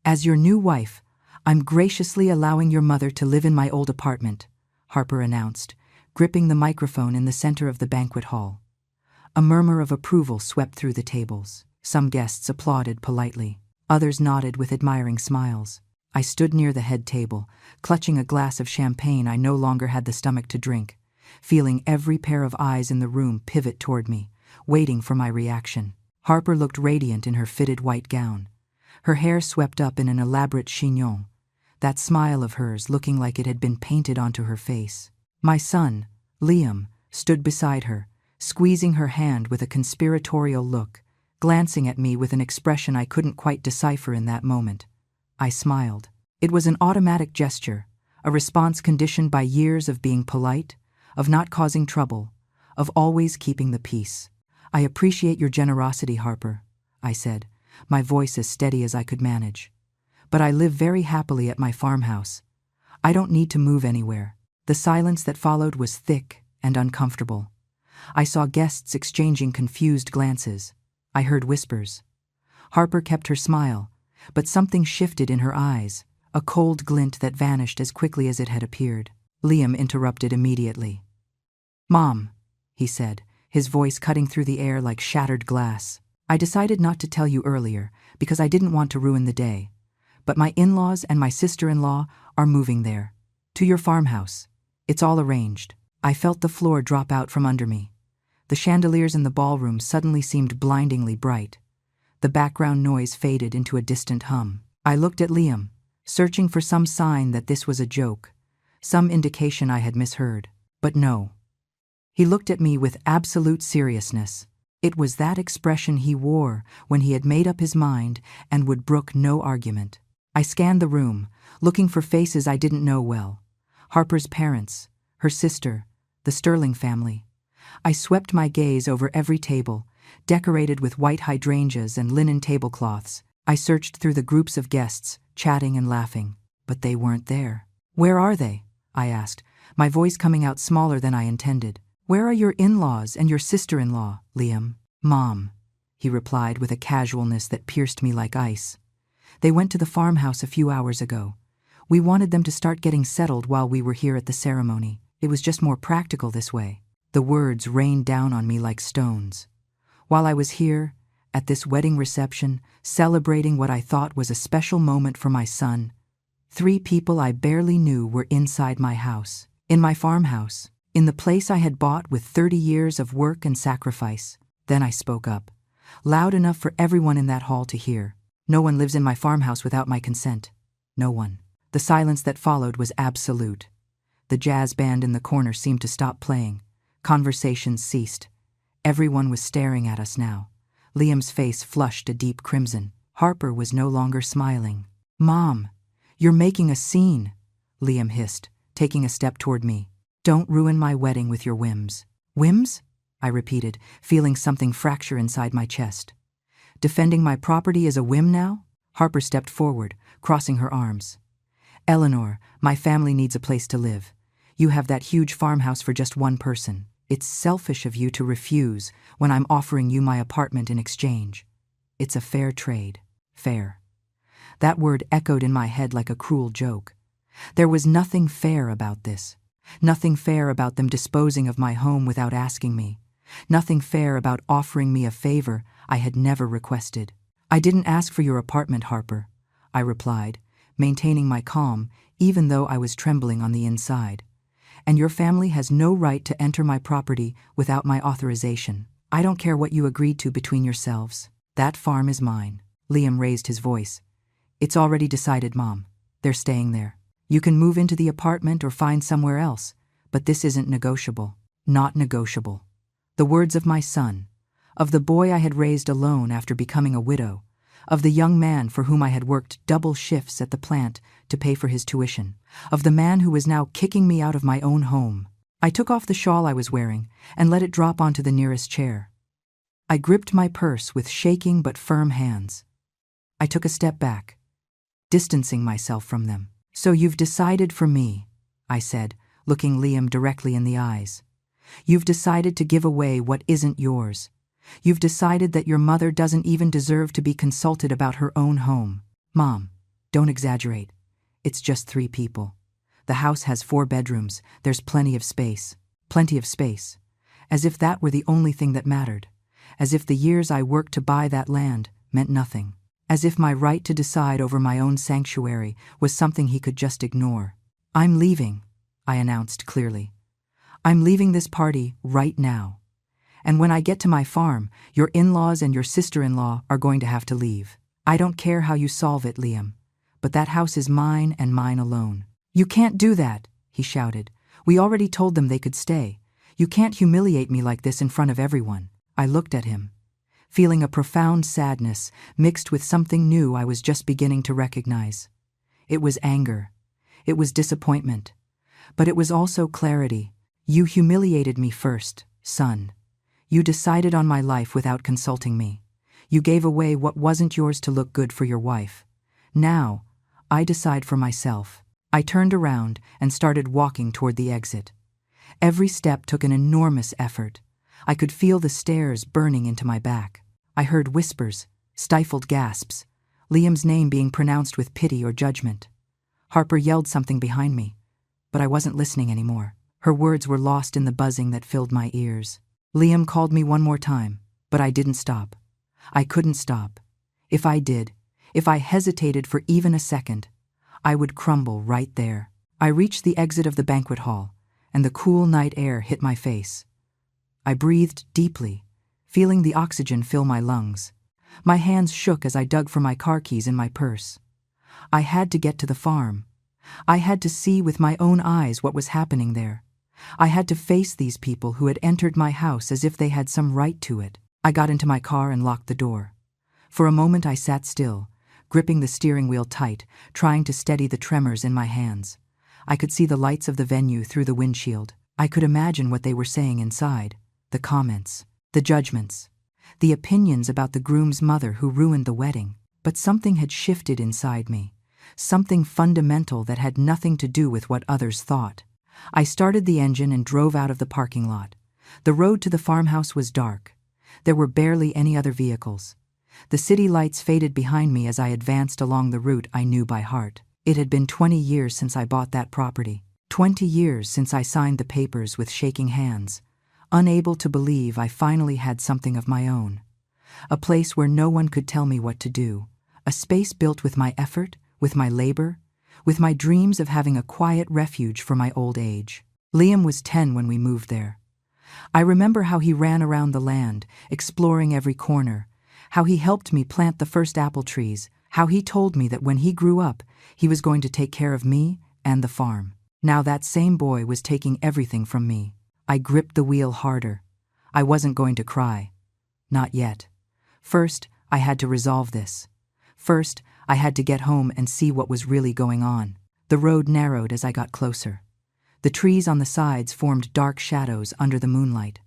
As your new wife, I'm graciously allowing your mother to live in my old apartment, Harper announced, gripping the microphone in the center of the banquet hall. A murmur of approval swept through the tables. Some guests applauded politely. Others nodded with admiring smiles. I stood near the head table, clutching a glass of champagne I no longer had the stomach to drink, feeling every pair of eyes in the room pivot toward me, waiting for my reaction. Harper looked radiant in her fitted white gown. Her hair swept up in an elaborate chignon, that smile of hers looking like it had been painted onto her face. My son, Liam, stood beside her, squeezing her hand with a conspiratorial look, glancing at me with an expression I couldn't quite decipher in that moment. I smiled. It was an automatic gesture, a response conditioned by years of being polite, of not causing trouble, of always keeping the peace. I appreciate your generosity, Harper, I said, my voice as steady as I could manage. But I live very happily at my farmhouse. I don't need to move anywhere. The silence that followed was thick and uncomfortable. I saw guests exchanging confused glances. I heard whispers. Harper kept her smile, but something shifted in her eyes, a cold glint that vanished as quickly as it had appeared. Liam interrupted immediately. "Mom," he said, his voice cutting through the air like shattered glass. "I decided not to tell you earlier because I didn't want to ruin the day. But my in-laws and my sister-in-law are moving there, to your farmhouse. It's all arranged." I felt the floor drop out from under me. The chandeliers in the ballroom suddenly seemed blindingly bright. The background noise faded into a distant hum. I looked at Liam, searching for some sign that this was a joke, some indication I had misheard. But no. He looked at me with absolute seriousness. It was that expression he wore when he had made up his mind and would brook no argument. I scanned the room, looking for faces I didn't know well. Harper's parents, her sister, the Sterling family. I swept my gaze over every table, decorated with white hydrangeas and linen tablecloths. I searched through the groups of guests, chatting and laughing. But they weren't there. "Where are they?" I asked, my voice coming out smaller than I intended. "Where are your in-laws and your sister-in-law, Liam?" "Mom," he replied with a casualness that pierced me like ice. "They went to the farmhouse a few hours ago. We wanted them to start getting settled while we were here at the ceremony. It was just more practical this way." The words rained down on me like stones. While I was here, at this wedding reception, celebrating what I thought was a special moment for my son, 3 people I barely knew were inside my house, in my farmhouse, in the place I had bought with 30 years of work and sacrifice. Then I spoke up, loud enough for everyone in that hall to hear. "No one lives in my farmhouse without my consent. No one." The silence that followed was absolute. The jazz band in the corner seemed to stop playing. Conversations ceased. Everyone was staring at us now. Liam's face flushed a deep crimson. Harper was no longer smiling. "Mom, you're making a scene," Liam hissed, taking a step toward me. "Don't ruin my wedding with your whims." "Whims?" I repeated, feeling something fracture inside my chest. "Defending my property is a whim now?" Harper stepped forward, crossing her arms. "Eleanor, my family needs a place to live. You have that huge farmhouse for just one person. It's selfish of you to refuse when I'm offering you my apartment in exchange. It's a fair trade." Fair. That word echoed in my head like a cruel joke. There was nothing fair about this. Nothing fair about them disposing of my home without asking me. Nothing fair about offering me a favor I had never requested. "I didn't ask for your apartment, Harper," I replied, maintaining my calm even though I was trembling on the inside. "And your family has no right to enter my property without my authorization. I don't care what you agreed to between yourselves. That farm is mine." Liam raised his voice. "It's already decided, Mom. They're staying there. You can move into the apartment or find somewhere else, but this isn't negotiable." Not negotiable. The words of my son, of the boy I had raised alone after becoming a widow, of the young man for whom I had worked double shifts at the plant to pay for his tuition, of the man who was now kicking me out of my own home. I took off the shawl I was wearing and let it drop onto the nearest chair. I gripped my purse with shaking but firm hands. I took a step back, distancing myself from them. "So you've decided for me," I said, looking Liam directly in the eyes. "You've decided to give away what isn't yours. You've decided that your mother doesn't even deserve to be consulted about her own home. Mom, Don't exaggerate. It's just 3 people. The house has 4 bedrooms, there's plenty of space. Plenty of space. As if that were the only thing that mattered. As if the years I worked to buy that land meant nothing. As if my right to decide over my own sanctuary was something he could just ignore. I'm leaving, I announced clearly. I'm leaving this party right now. And when I get to my farm, your in-laws and your sister-in-law are going to have to leave. I don't care how you solve it, Liam. But that house is mine and mine alone. You can't do that, he shouted. We already told them they could stay. You can't humiliate me like this in front of everyone. I looked at him, feeling a profound sadness mixed with something new I was just beginning to recognize. It was anger. It was disappointment. But it was also clarity. You humiliated me first, son. You decided on my life without consulting me. You gave away what wasn't yours to look good for your wife. Now, I decide for myself. I turned around and started walking toward the exit. Every step took an enormous effort. I could feel the stairs burning into my back. I heard whispers, stifled gasps, Liam's name being pronounced with pity or judgment. Harper yelled something behind me, but I wasn't listening anymore. Her words were lost in the buzzing that filled my ears. Liam called me one more time, but I didn't stop. I couldn't stop. If I did, if I hesitated for even a second, I would crumble right there. I reached the exit of the banquet hall, and the cool night air hit my face. I breathed deeply, feeling the oxygen fill my lungs. My hands shook as I dug for my car keys in my purse. I had to get to the farm. I had to see with my own eyes what was happening there. I had to face these people who had entered my house as if they had some right to it. I got into my car and locked the door. For a moment I sat still, gripping the steering wheel tight, trying to steady the tremors in my hands. I could see the lights of the venue through the windshield. I could imagine what they were saying inside. The comments, the judgments, the opinions about the groom's mother who ruined the wedding. But something had shifted inside me. Something fundamental that had nothing to do with what others thought. I started the engine and drove out of the parking lot. The road to the farmhouse was dark. There were barely any other vehicles. The city lights faded behind me as I advanced along the route I knew by heart. It had been 20 years since I bought that property. 20 years since I signed the papers with shaking hands, unable to believe I finally had something of my own. A place where no one could tell me what to do. A space built with my effort, with my labor, with my dreams of having a quiet refuge for my old age. Liam was 10 when we moved there. I remember how he ran around the land, exploring every corner, how he helped me plant the first apple trees, how he told me that when he grew up, he was going to take care of me and the farm. Now that same boy was taking everything from me. I gripped the wheel harder. I wasn't going to cry. Not yet. First, I had to resolve this. First, I had to get home and see what was really going on. The road narrowed as I got closer. The trees on the sides formed dark shadows under the moonlight.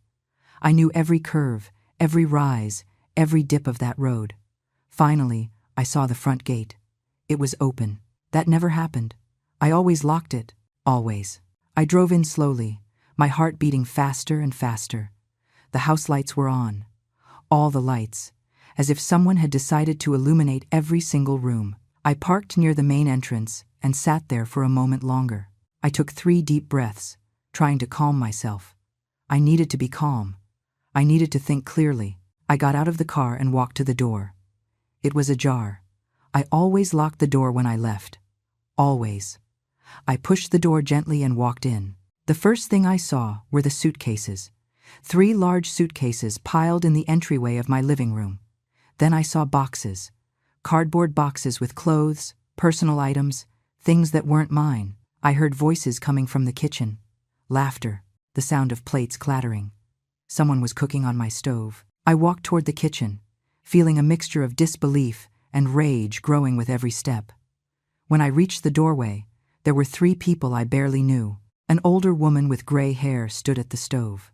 I knew every curve, every rise, every dip of that road. Finally, I saw the front gate. It was open. That never happened. I always locked it. Always. I drove in slowly, my heart beating faster and faster. The house lights were on. All the lights, as if someone had decided to illuminate every single room. I parked near the main entrance and sat there for a moment longer. I took 3 deep breaths, trying to calm myself. I needed to be calm. I needed to think clearly. I got out of the car and walked to the door. It was ajar. I always locked the door when I left. Always. I pushed the door gently and walked in. The first thing I saw were the suitcases. 3 large suitcases piled in the entryway of my living room. Then I saw boxes. Cardboard boxes with clothes, personal items, things that weren't mine. I heard voices coming from the kitchen. Laughter, the sound of plates clattering. Someone was cooking on my stove. I walked toward the kitchen, feeling a mixture of disbelief and rage growing with every step. When I reached the doorway, there were 3 people I barely knew. An older woman with gray hair stood at the stove.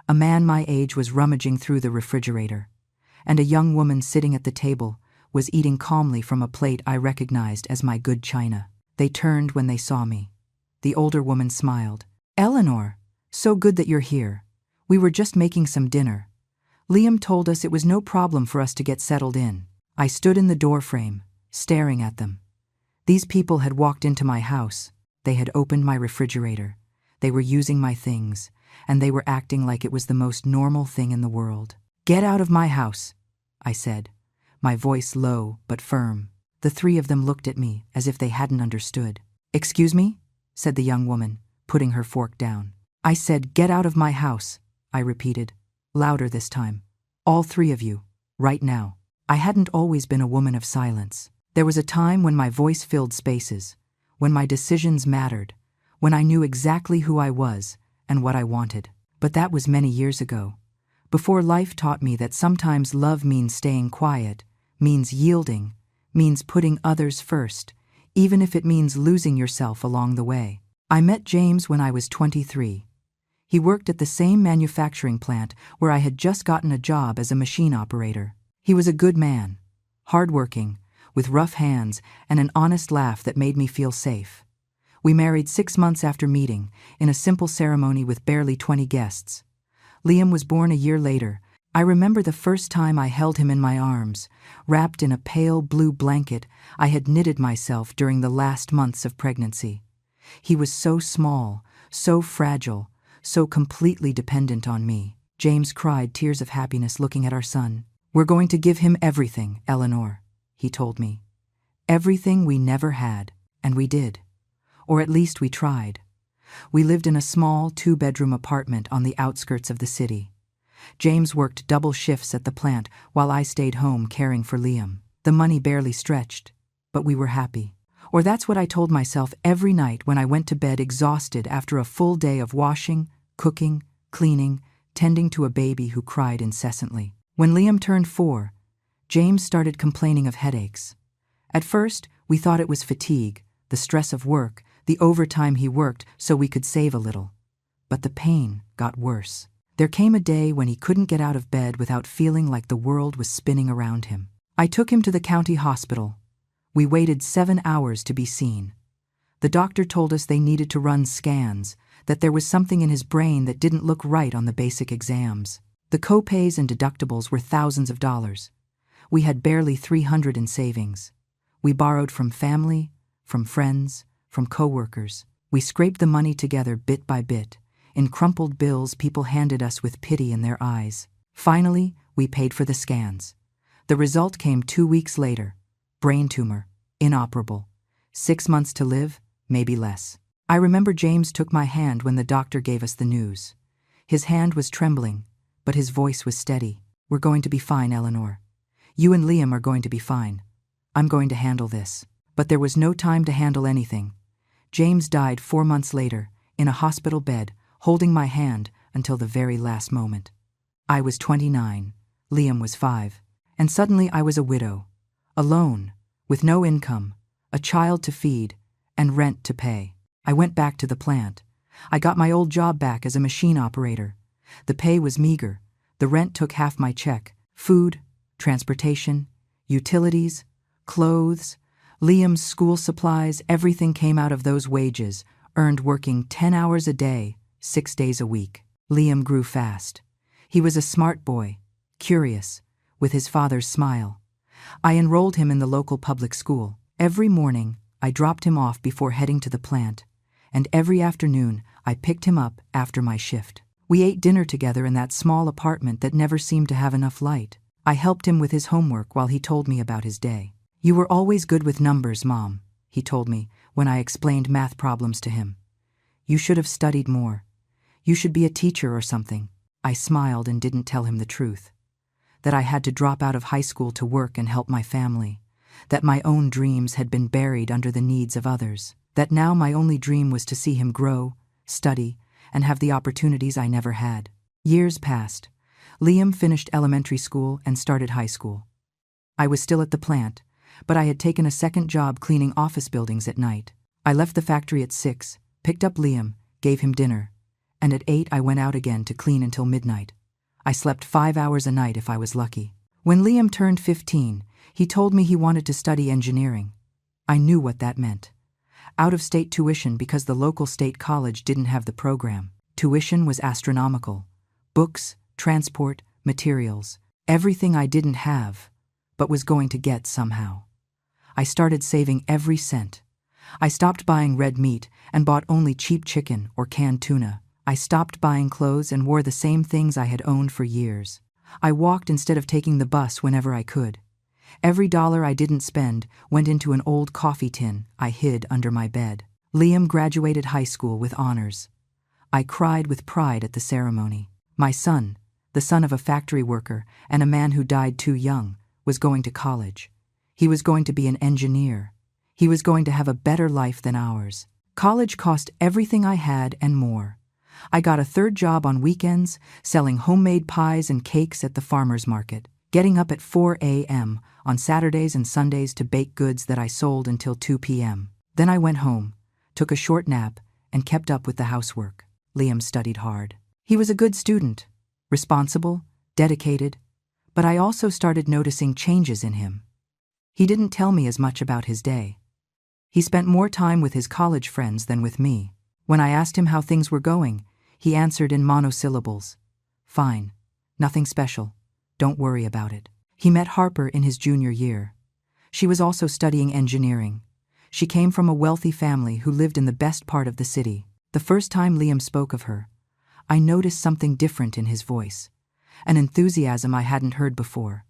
A man my age was rummaging through the refrigerator, and a young woman sitting at the table was eating calmly from a plate I recognized as my good china. They turned when they saw me. The older woman smiled. "Eleanor, so good that you're here. We were just making some dinner. Liam told us it was no problem for us to get settled in." I stood in the doorframe, staring at them. These people had walked into my house. They had opened my refrigerator. They were using my things, and they were acting like it was the most normal thing in the world. "Get out of my house," I said, my voice low but firm. The three of them looked at me as if they hadn't understood. "Excuse me?" said the young woman, putting her fork down. "I said, get out of my house," I repeated, louder this time. "All three of you, right now." I hadn't always been a woman of silence. There was a time when my voice filled spaces, when my decisions mattered, when I knew exactly who I was and what I wanted. But that was many years ago, before life taught me that sometimes love means staying quiet, means yielding, means putting others first, even if it means losing yourself along the way. I met James when I was 23. He worked at the same manufacturing plant where I had just gotten a job as a machine operator. He was a good man, hardworking, with rough hands and an honest laugh that made me feel safe. We married 6 months after meeting, in a simple ceremony with barely 20 guests. Liam was born a year later. I remember the first time I held him in my arms, wrapped in a pale blue blanket I had knitted myself during the last months of pregnancy. He was so small, so fragile, so completely dependent on me. James cried tears of happiness looking at our son. "We're going to give him everything, Eleanor," he told me. "Everything we never had," and we did. Or at least we tried. We lived in a small 2-bedroom apartment on the outskirts of the city. James worked double shifts at the plant while I stayed home caring for Liam. The money barely stretched, but we were happy. Or that's what I told myself every night when I went to bed exhausted after a full day of washing, cooking, cleaning, tending to a baby who cried incessantly. When Liam turned 4, James started complaining of headaches. At first, we thought it was fatigue, the stress of work, the overtime he worked so we could save a little. But the pain got worse. There came a day when he couldn't get out of bed without feeling like the world was spinning around him. I took him to the county hospital. We waited 7 hours to be seen. The doctor told us they needed to run scans, that there was something in his brain that didn't look right on the basic exams. The co-pays and deductibles were thousands of dollars. We had barely $300 in savings. We borrowed from family, from friends, from co-workers. We scraped the money together bit by bit, in crumpled bills people handed us with pity in their eyes. Finally, we paid for the scans. The result came 2 weeks later. Brain tumor, inoperable. 6 months to live, maybe less. I remember James took my hand when the doctor gave us the news. His hand was trembling, but his voice was steady. "We're going to be fine, Eleanor. You and Liam are going to be fine. I'm going to handle this." But there was no time to handle anything. James died 4 months later, in a hospital bed, holding my hand until the very last moment. I was 29, Liam was 5, and suddenly I was a widow, alone, with no income, a child to feed, and rent to pay. I went back to the plant. I got my old job back as a machine operator. The pay was meager. The rent took half my check. Food, transportation, utilities, clothes, Liam's school supplies, everything came out of those wages, earned working 10 hours a day, 6 days a week. Liam grew fast. He was a smart boy, curious, with his father's smile. I enrolled him in the local public school. Every morning, I dropped him off before heading to the plant, and every afternoon, I picked him up after my shift. We ate dinner together in that small apartment that never seemed to have enough light. I helped him with his homework while he told me about his day. "You were always good with numbers, Mom," he told me when I explained math problems to him. "You should have studied more. You should be a teacher or something." I smiled and didn't tell him the truth. That I had to drop out of high school to work and help my family. That my own dreams had been buried under the needs of others. That now my only dream was to see him grow, study, and have the opportunities I never had. Years passed. Liam finished elementary school and started high school. I was still at the plant, but I had taken a second job cleaning office buildings at night. I left the factory at 6, picked up Liam, gave him dinner, and at 8 I went out again to clean until midnight. I slept 5 hours a night if I was lucky. When Liam turned 15, he told me he wanted to study engineering. I knew what that meant. Out-of-state tuition because the local state college didn't have the program. Tuition was astronomical. Books, transport, materials, everything I didn't have, but was going to get somehow. I started saving every cent. I stopped buying red meat and bought only cheap chicken or canned tuna. I stopped buying clothes and wore the same things I had owned for years. I walked instead of taking the bus whenever I could. Every dollar I didn't spend went into an old coffee tin I hid under my bed. Liam graduated high school with honors. I cried with pride at the ceremony. My son, the son of a factory worker and a man who died too young, was going to college. He was going to be an engineer. He was going to have a better life than ours. College cost everything I had and more. I got a third job on weekends, selling homemade pies and cakes at the farmer's market, getting up at 4 a.m. on Saturdays and Sundays to bake goods that I sold until 2 p.m. Then I went home, took a short nap, and kept up with the housework. Liam studied hard. He was a good student, responsible, dedicated, but I also started noticing changes in him. He didn't tell me as much about his day. He spent more time with his college friends than with me. When I asked him how things were going, he answered in monosyllables. Fine. Nothing special. Don't worry about it. He met Harper in his junior year. She was also studying engineering. She came from a wealthy family who lived in the best part of the city. The first time Liam spoke of her, I noticed something different in his voice. An enthusiasm I hadn't heard before.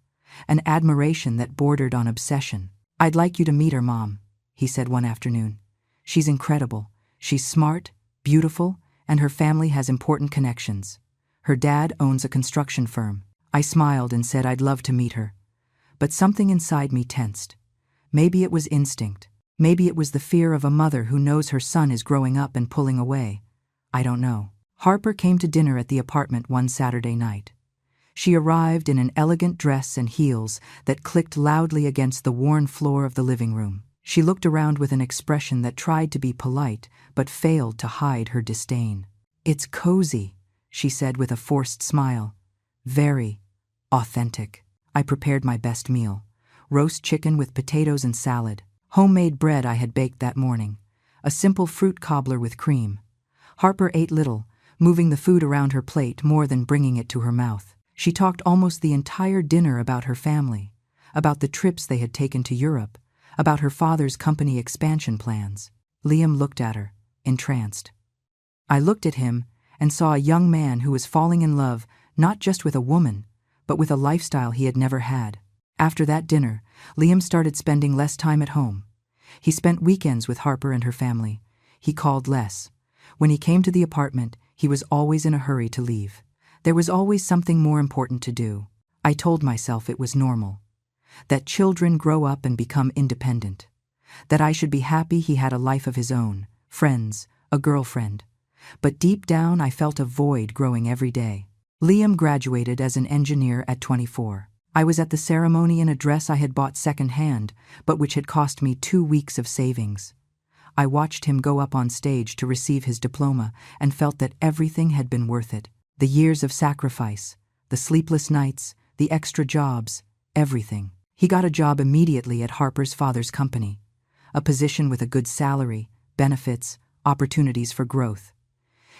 An admiration that bordered on obsession. I'd like you to meet her, Mom, he said one afternoon. She's incredible. She's smart, beautiful, and her family has important connections. Her dad owns a construction firm. I smiled and said I'd love to meet her. But something inside me tensed. Maybe it was instinct. Maybe it was the fear of a mother who knows her son is growing up and pulling away. I don't know. Harper came to dinner at the apartment one Saturday night. She arrived in an elegant dress and heels that clicked loudly against the worn floor of the living room. She looked around with an expression that tried to be polite but failed to hide her disdain. It's cozy, she said with a forced smile. Very authentic. I prepared my best meal. Roast chicken with potatoes and salad. Homemade bread I had baked that morning. A simple fruit cobbler with cream. Harper ate little, moving the food around her plate more than bringing it to her mouth. She talked almost the entire dinner about her family, about the trips they had taken to Europe, about her father's company expansion plans. Liam looked at her, entranced. I looked at him and saw a young man who was falling in love not just with a woman, but with a lifestyle he had never had. After that dinner, Liam started spending less time at home. He spent weekends with Harper and her family. He called less. When he came to the apartment, he was always in a hurry to leave. There was always something more important to do. I told myself it was normal. That children grow up and become independent. That I should be happy he had a life of his own, friends, a girlfriend. But deep down I felt a void growing every day. Liam graduated as an engineer at 24. I was at the ceremony in a dress I had bought second-hand, but which had cost me 2 weeks of savings. I watched him go up on stage to receive his diploma and felt that everything had been worth it. The years of sacrifice, the sleepless nights, the extra jobs, everything. He got a job immediately at Harper's father's company, a position with a good salary, benefits, opportunities for growth.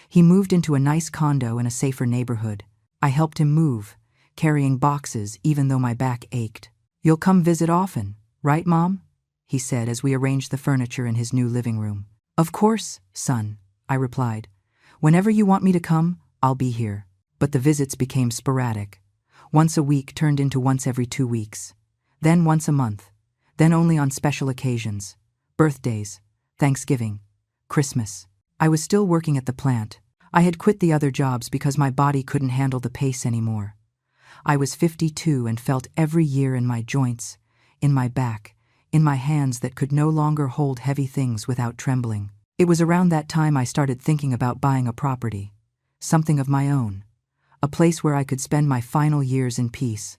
He moved into a nice condo in a safer neighborhood. I helped him move, carrying boxes even though my back ached. You'll come visit often, right, Mom? He said as we arranged the furniture in his new living room. Of course, son, I replied. Whenever you want me to come, I'll be here. But the visits became sporadic. Once a week turned into once every 2 weeks. Then once a month. Then only on special occasions. Birthdays, Thanksgiving, Christmas. I was still working at the plant. I had quit the other jobs because my body couldn't handle the pace anymore. I was 52 and felt every year in my joints, in my back, in my hands that could no longer hold heavy things without trembling. It was around that time I started thinking about buying a property, something of my own, a place where I could spend my final years in peace.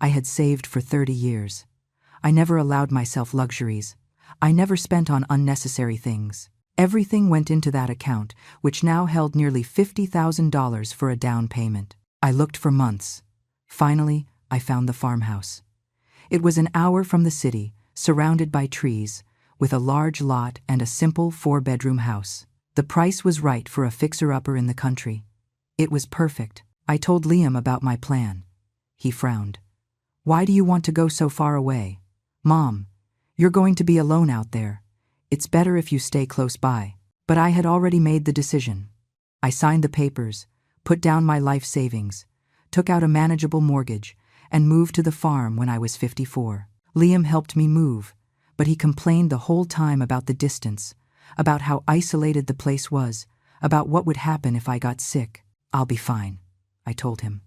I had saved for 30 years. I never allowed myself luxuries. I never spent on unnecessary things. Everything went into that account, which now held nearly $50,000 for a down payment. I looked for months. Finally, I found the farmhouse. It was an hour from the city, surrounded by trees, with a large lot and a simple 4-bedroom house. The price was right for a fixer-upper in the country. It was perfect. I told Liam about my plan. He frowned. Why do you want to go so far away? Mom, "You're going to be alone out there. It's better if you stay close by." But I had already made the decision. I signed the papers, put down my life savings, took out a manageable mortgage, and moved to the farm when I was 54. Liam helped me move, but he complained the whole time about the distance, about how isolated the place was, about what would happen if I got sick. "I'll be fine," I told him.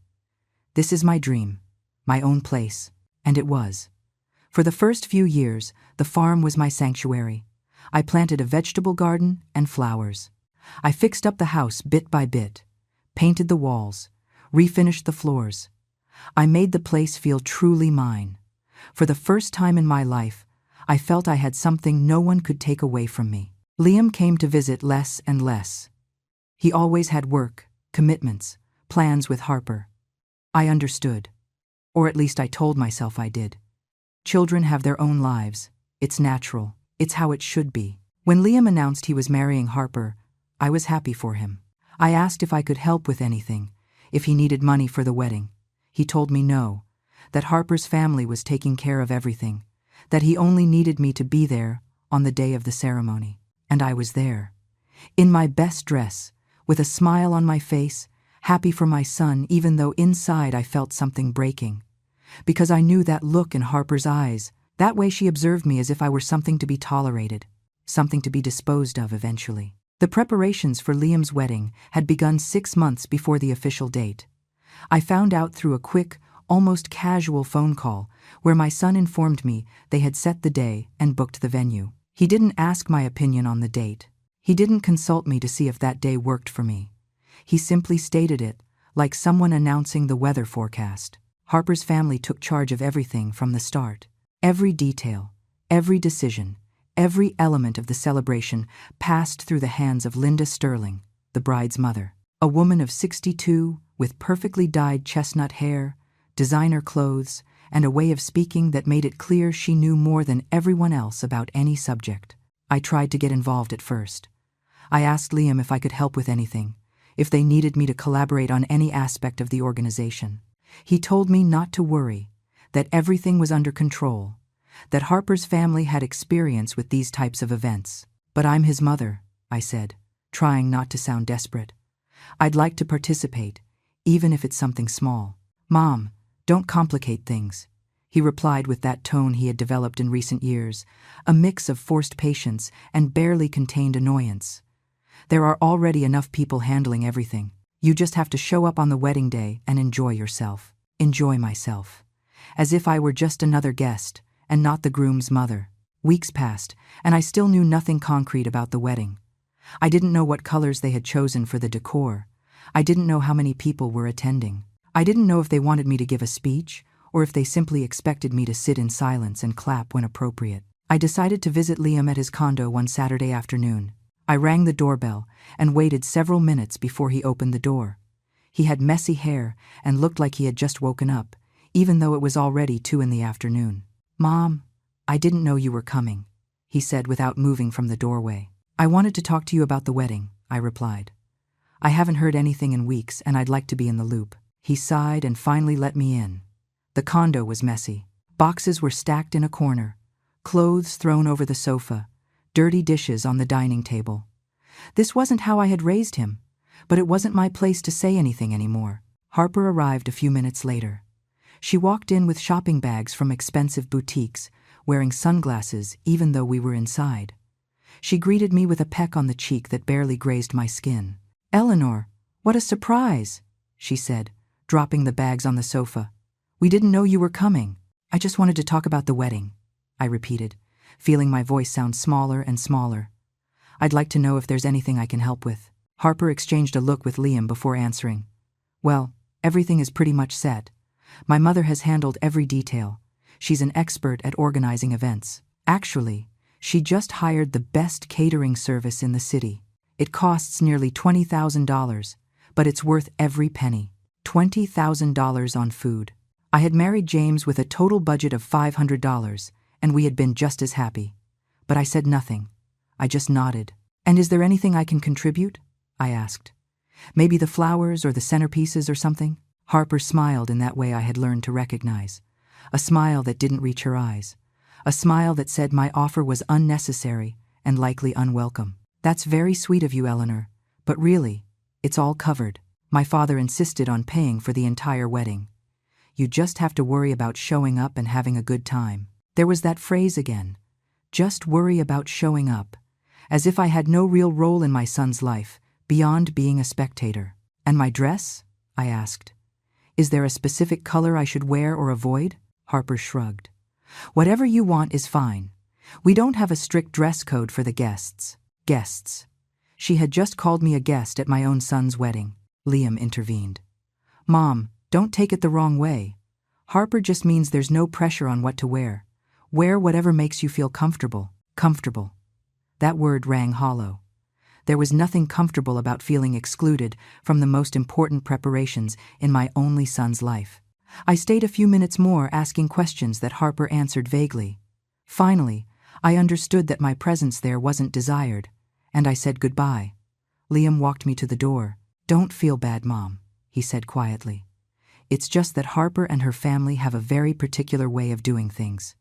"This is my dream, my own place." And it was. For the first few years, the farm was my sanctuary. I planted a vegetable garden and flowers. I fixed up the house bit by bit, painted the walls, refinished the floors. I made the place feel truly mine. For the first time in my life, I felt I had something no one could take away from me. Liam came to visit less and less. He always had work, commitments, plans with Harper. I understood. Or at least I told myself I did. Children have their own lives. It's natural. It's how it should be. When Liam announced he was marrying Harper, I was happy for him. I asked if I could help with anything, if he needed money for the wedding. He told me no, that Harper's family was taking care of everything, that he only needed me to be there on the day of the ceremony. And I was there, in my best dress, with a smile on my face, happy for my son, even though inside I felt something breaking. Because I knew that look in Harper's eyes, that way she observed me as if I were something to be tolerated, something to be disposed of eventually. The preparations for Liam's wedding had begun 6 months before the official date. I found out through a quick, almost casual phone call where my son informed me they had set the day and booked the venue. He didn't ask my opinion on the date. He didn't consult me to see if that day worked for me. He simply stated it, like someone announcing the weather forecast. Harper's family took charge of everything from the start. Every detail, every decision, every element of the celebration passed through the hands of Linda Sterling, the bride's mother. A woman of 62, with perfectly dyed chestnut hair, designer clothes, and a way of speaking that made it clear she knew more than everyone else about any subject. I tried to get involved at first. I asked Liam if I could help with anything, if they needed me to collaborate on any aspect of the organization. He told me not to worry, that everything was under control, that Harper's family had experience with these types of events. "But I'm his mother," I said, trying not to sound desperate. "I'd like to participate, even if it's something small." "Mom, don't complicate things," he replied with that tone he had developed in recent years, a mix of forced patience and barely contained annoyance. "There are already enough people handling everything. You just have to show up on the wedding day and enjoy yourself." Enjoy myself. As if I were just another guest, and not the groom's mother. Weeks passed, and I still knew nothing concrete about the wedding. I didn't know what colors they had chosen for the decor. I didn't know how many people were attending. I didn't know if they wanted me to give a speech, or if they simply expected me to sit in silence and clap when appropriate. I decided to visit Liam at his condo one Saturday afternoon. I rang the doorbell and waited several minutes before he opened the door. He had messy hair and looked like he had just woken up, even though it was already 2 in the afternoon. "Mom, I didn't know you were coming," he said without moving from the doorway. "I wanted to talk to you about the wedding," I replied. "I haven't heard anything in weeks and I'd like to be in the loop." He sighed and finally let me in. The condo was messy. Boxes were stacked in a corner, clothes thrown over the sofa, dirty dishes on the dining table. This wasn't how I had raised him, but it wasn't my place to say anything anymore. Harper arrived a few minutes later. She walked in with shopping bags from expensive boutiques, wearing sunglasses even though we were inside. She greeted me with a peck on the cheek that barely grazed my skin. "Eleanor, what a surprise," she said, dropping the bags on the sofa. "We didn't know you were coming." "I just wanted to talk about the wedding," I repeated, feeling my voice sound smaller and smaller. "I'd like to know if there's anything I can help with." Harper exchanged a look with Liam before answering. "Well, everything is pretty much set. My mother has handled every detail. She's an expert at organizing events. Actually, she just hired the best catering service in the city. It costs nearly $20,000, but it's worth every penny. $20,000 on food. I had married James with a total budget of $500, and we had been just as happy. But I said nothing. I just nodded. "And is there anything I can contribute?" I asked. "Maybe the flowers or the centerpieces or something?" Harper smiled in that way I had learned to recognize. A smile that didn't reach her eyes. a smile that said my offer was unnecessary and likely unwelcome. That's very sweet of you, Eleanor, but really, it's all covered. My father insisted on paying for the entire wedding. You just have to worry about showing up and having a good time. There was that phrase again. Just worry about showing up. As if I had no real role in my son's life, beyond being a spectator. And my dress? I asked. Is there a specific color I should wear or avoid? Harper shrugged. Whatever you want is fine. We don't have a strict dress code for the guests. Guests. She had just called me a guest at my own son's wedding. Liam intervened. Mom, don't take it the wrong way. Harper just means there's no pressure on what to wear. Wear whatever makes you feel comfortable. Comfortable. That word rang hollow. There was nothing comfortable about feeling excluded from the most important preparations in my only son's life. I stayed a few minutes more asking questions that Harper answered vaguely. Finally, I understood that my presence there wasn't desired, and I said goodbye. Liam walked me to the door. Don't feel bad, Mom, he said quietly. It's just that Harper and her family have a very particular way of doing things.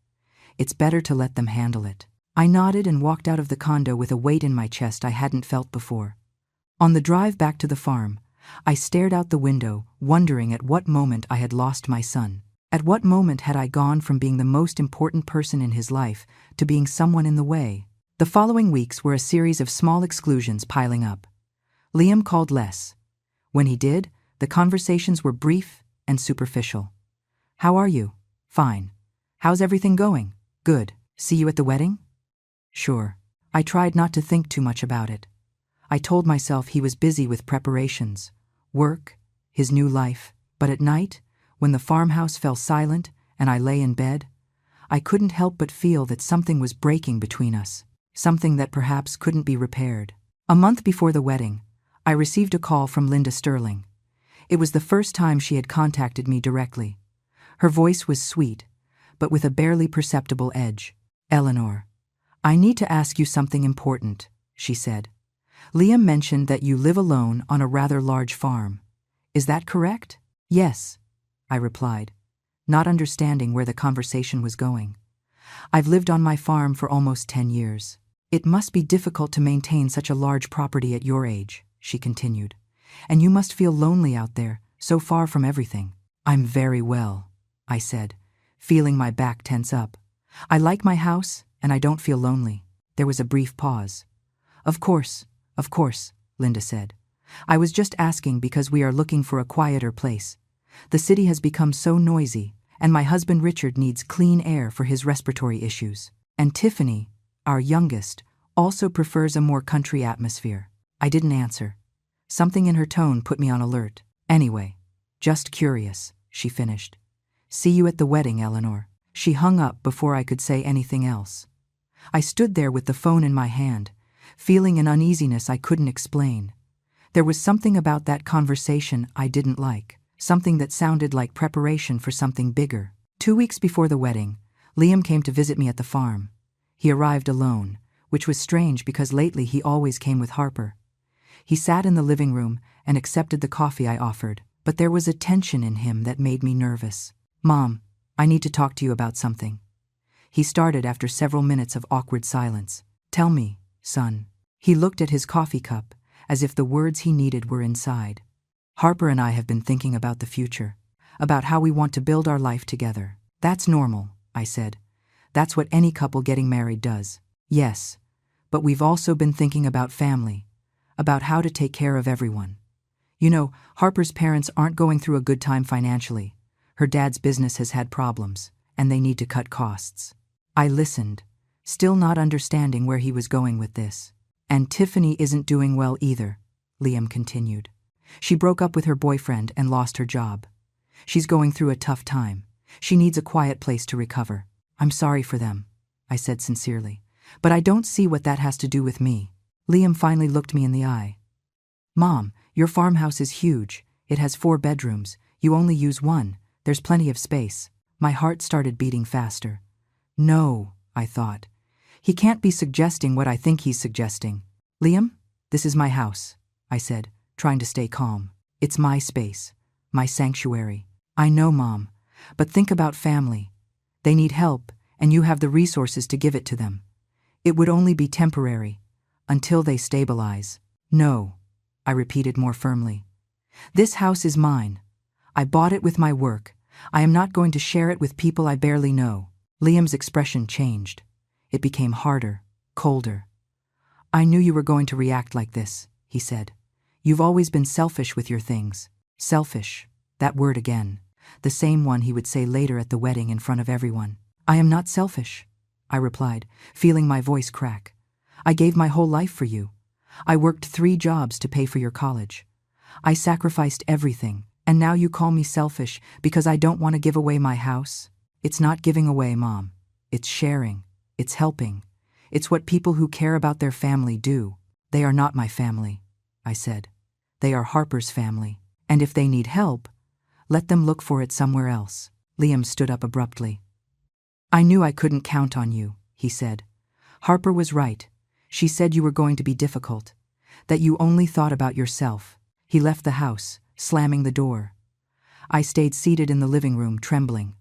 It's better to let them handle it. I nodded and walked out of the condo with a weight in my chest I hadn't felt before. On the drive back to the farm, I stared out the window, wondering at what moment I had lost my son. At what moment had I gone from being the most important person in his life to being someone in the way? The following weeks were a series of small exclusions piling up. Liam called less. When he did, the conversations were brief and superficial. How are you? Fine. How's everything going? Good. See you at the wedding? Sure. I tried not to think too much about it. I told myself he was busy with preparations, work, his new life, but at night, when the farmhouse fell silent and I lay in bed, I couldn't help but feel that something was breaking between us, something that perhaps couldn't be repaired. A month before the wedding, I received a call from Linda Sterling. It was the first time she had contacted me directly. Her voice was sweet, but with a barely perceptible edge. Eleanor, I need to ask you something important, she said. Liam mentioned that you live alone on a rather large farm. Is that correct? Yes, I replied, not understanding where the conversation was going. I've lived on my farm for almost 10 years. It must be difficult to maintain such a large property at your age, she continued. And you must feel lonely out there, so far from everything. I'm very well, I said, feeling my back tense up. I like my house, and I don't feel lonely. There was a brief pause. Of course, Linda said. I was just asking because we are looking for a quieter place. The city has become so noisy, and my husband Richard needs clean air for his respiratory issues. And Tiffany, our youngest, also prefers a more country atmosphere. I didn't answer. Something in her tone put me on alert. Anyway, just curious, she finished. See you at the wedding, Eleanor. She hung up before I could say anything else. I stood there with the phone in my hand, feeling an uneasiness I couldn't explain. There was something about that conversation I didn't like, something that sounded like preparation for something bigger. 2 weeks before the wedding, Liam came to visit me at the farm. He arrived alone, which was strange because lately he always came with Harper. He sat in the living room and accepted the coffee I offered, but there was a tension in him that made me nervous. Mom, I need to talk to you about something. He started after several minutes of awkward silence. Tell me, son. He looked at his coffee cup, as if the words he needed were inside. Harper and I have been thinking about the future, about how we want to build our life together. That's normal, I said. That's what any couple getting married does. Yes, but we've also been thinking about family, about how to take care of everyone. You know, Harper's parents aren't going through a good time financially. Her dad's business has had problems, and they need to cut costs. I listened, still not understanding where he was going with this. And Tiffany isn't doing well either, Liam continued. She broke up with her boyfriend and lost her job. She's going through a tough time. She needs a quiet place to recover. I'm sorry for them, I said sincerely. But I don't see what that has to do with me. Liam finally looked me in the eye. Mom, your farmhouse is huge. It has 4 bedrooms. You only use 1. There's plenty of space. My heart started beating faster. No, I thought. He can't be suggesting what I think he's suggesting. Liam, this is my house, I said, trying to stay calm. It's my space, my sanctuary. I know, Mom, but think about family. They need help, and you have the resources to give it to them. It would only be temporary, until they stabilize. No, I repeated more firmly. This house is mine. I bought it with my work. I am not going to share it with people I barely know. Liam's expression changed. It became harder, colder. I knew you were going to react like this, he said. You've always been selfish with your things. Selfish, that word again. The same one he would say later at the wedding in front of everyone. I am not selfish, I replied, feeling my voice crack. I gave my whole life for you. I worked 3 jobs to pay for your college. I sacrificed everything, and now you call me selfish because I don't want to give away my house? It's not giving away, Mom. It's sharing. It's helping. It's what people who care about their family do. They are not my family, I said. They are Harper's family, and if they need help, let them look for it somewhere else. Liam stood up abruptly. I knew I couldn't count on you, he said. Harper was right. She said you were going to be difficult, that you only thought about yourself. He left the house, slamming the door. I stayed seated in the living room, trembling.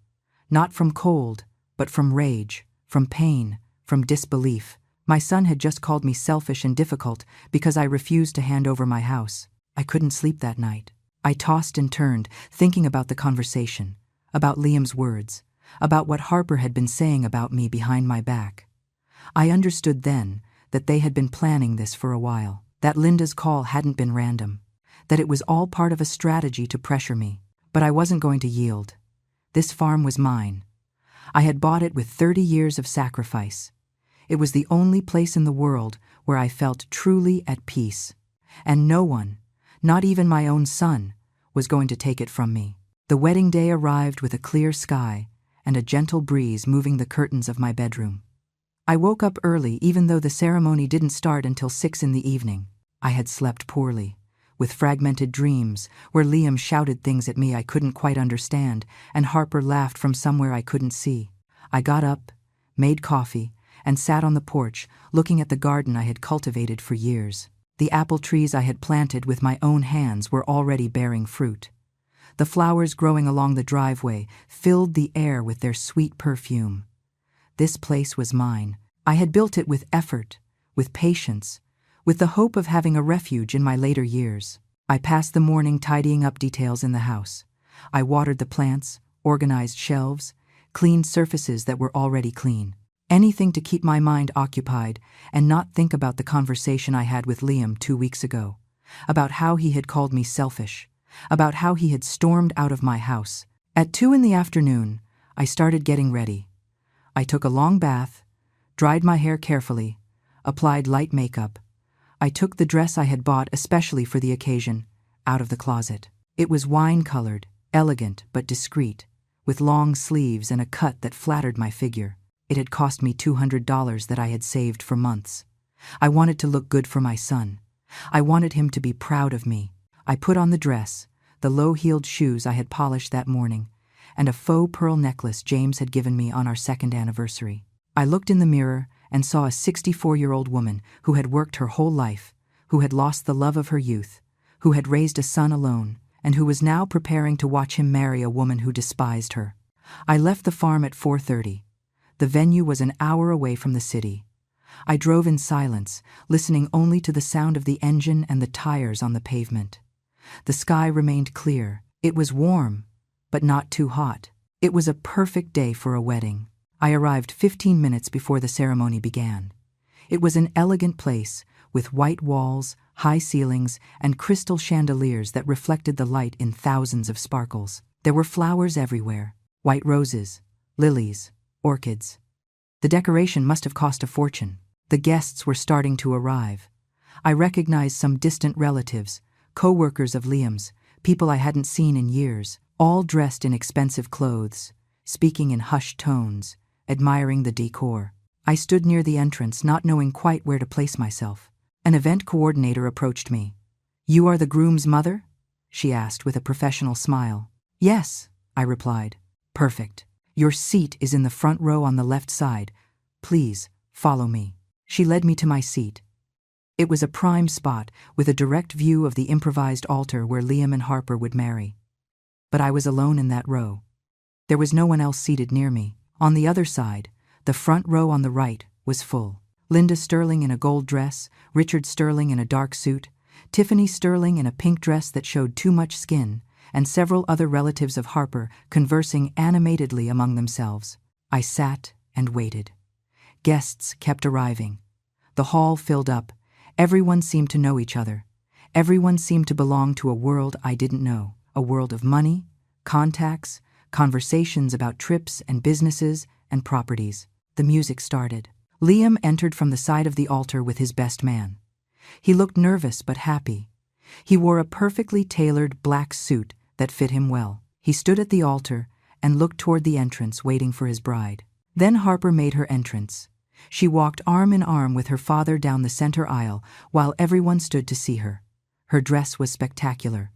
Not from cold, but from rage, from pain, from disbelief. My son had just called me selfish and difficult because I refused to hand over my house. I couldn't sleep that night. I tossed and turned, thinking about the conversation, about Liam's words, about what Harper had been saying about me behind my back. I understood then that they had been planning this for a while, that Linda's call hadn't been random, that it was all part of a strategy to pressure me. But I wasn't going to yield. This farm was mine. I had bought it with 30 years of sacrifice. It was the only place in the world where I felt truly at peace. And no one, not even my own son, was going to take it from me. The wedding day arrived with a clear sky and a gentle breeze moving the curtains of my bedroom. I woke up early even though the ceremony didn't start until 6 in the evening. I had slept poorly, with fragmented dreams where Liam shouted things at me I couldn't quite understand and Harper laughed from somewhere I couldn't see. I got up, made coffee, and sat on the porch looking at the garden I had cultivated for years. The apple trees I had planted with my own hands were already bearing fruit. The flowers growing along the driveway filled the air with their sweet perfume. This place was mine. I had built it with effort, with patience, with the hope of having a refuge in my later years. I passed the morning tidying up details in the house. I watered the plants, organized shelves, cleaned surfaces that were already clean. Anything to keep my mind occupied and not think about the conversation I had with Liam 2 weeks ago, about how he had called me selfish, about how he had stormed out of my house. At 2 in the afternoon, I started getting ready. I took a long bath, dried my hair carefully, applied light makeup. I took the dress I had bought especially for the occasion out of the closet. It was wine-colored, elegant but discreet, with long sleeves and a cut that flattered my figure. It had cost me $200 that I had saved for months. I wanted to look good for my son. I wanted him to be proud of me. I put on the dress, the low-heeled shoes I had polished that morning, and a faux pearl necklace James had given me on our 2nd anniversary. I looked in the mirror and saw a 64-year-old woman who had worked her whole life, who had lost the love of her youth, who had raised a son alone, and who was now preparing to watch him marry a woman who despised her. I left the farm at 4:30. The venue was an hour away from the city. I drove in silence, listening only to the sound of the engine and the tires on the pavement. The sky remained clear. It was warm, but not too hot. It was a perfect day for a wedding. I arrived 15 minutes before the ceremony began. It was an elegant place, with white walls, high ceilings, and crystal chandeliers that reflected the light in thousands of sparkles. There were flowers everywhere, white roses, lilies, orchids. The decoration must have cost a fortune. The guests were starting to arrive. I recognized some distant relatives, co-workers of Liam's, people I hadn't seen in years, all dressed in expensive clothes, speaking in hushed tones, admiring the decor. I stood near the entrance, not knowing quite where to place myself. An event coordinator approached me. "You are the groom's mother?" she asked with a professional smile. "Yes," I replied. "Perfect. Your seat is in the front row on the left side. Please, follow me." She led me to my seat. It was a prime spot with a direct view of the improvised altar where Liam and Harper would marry. But I was alone in that row. There was no one else seated near me. On the other side, The front row on the right was full. Linda Sterling in a gold dress, Richard Sterling in a dark suit, Tiffany Sterling in a pink dress that showed too much skin, and several other relatives of Harper conversing animatedly among themselves. I sat and waited. Guests kept arriving. The hall filled up. Everyone seemed to know each other. Everyone seemed to belong to a world I didn't know, a world of money, contacts, conversations about trips and businesses and properties. The music started. Liam entered from the side of the altar with his best man. He looked nervous but happy. He wore a perfectly tailored black suit that fit him well. He stood at the altar and looked toward the entrance, waiting for his bride. Then Harper made her entrance. She walked arm in arm with her father down the center aisle while everyone stood to see her. Her dress was spectacular,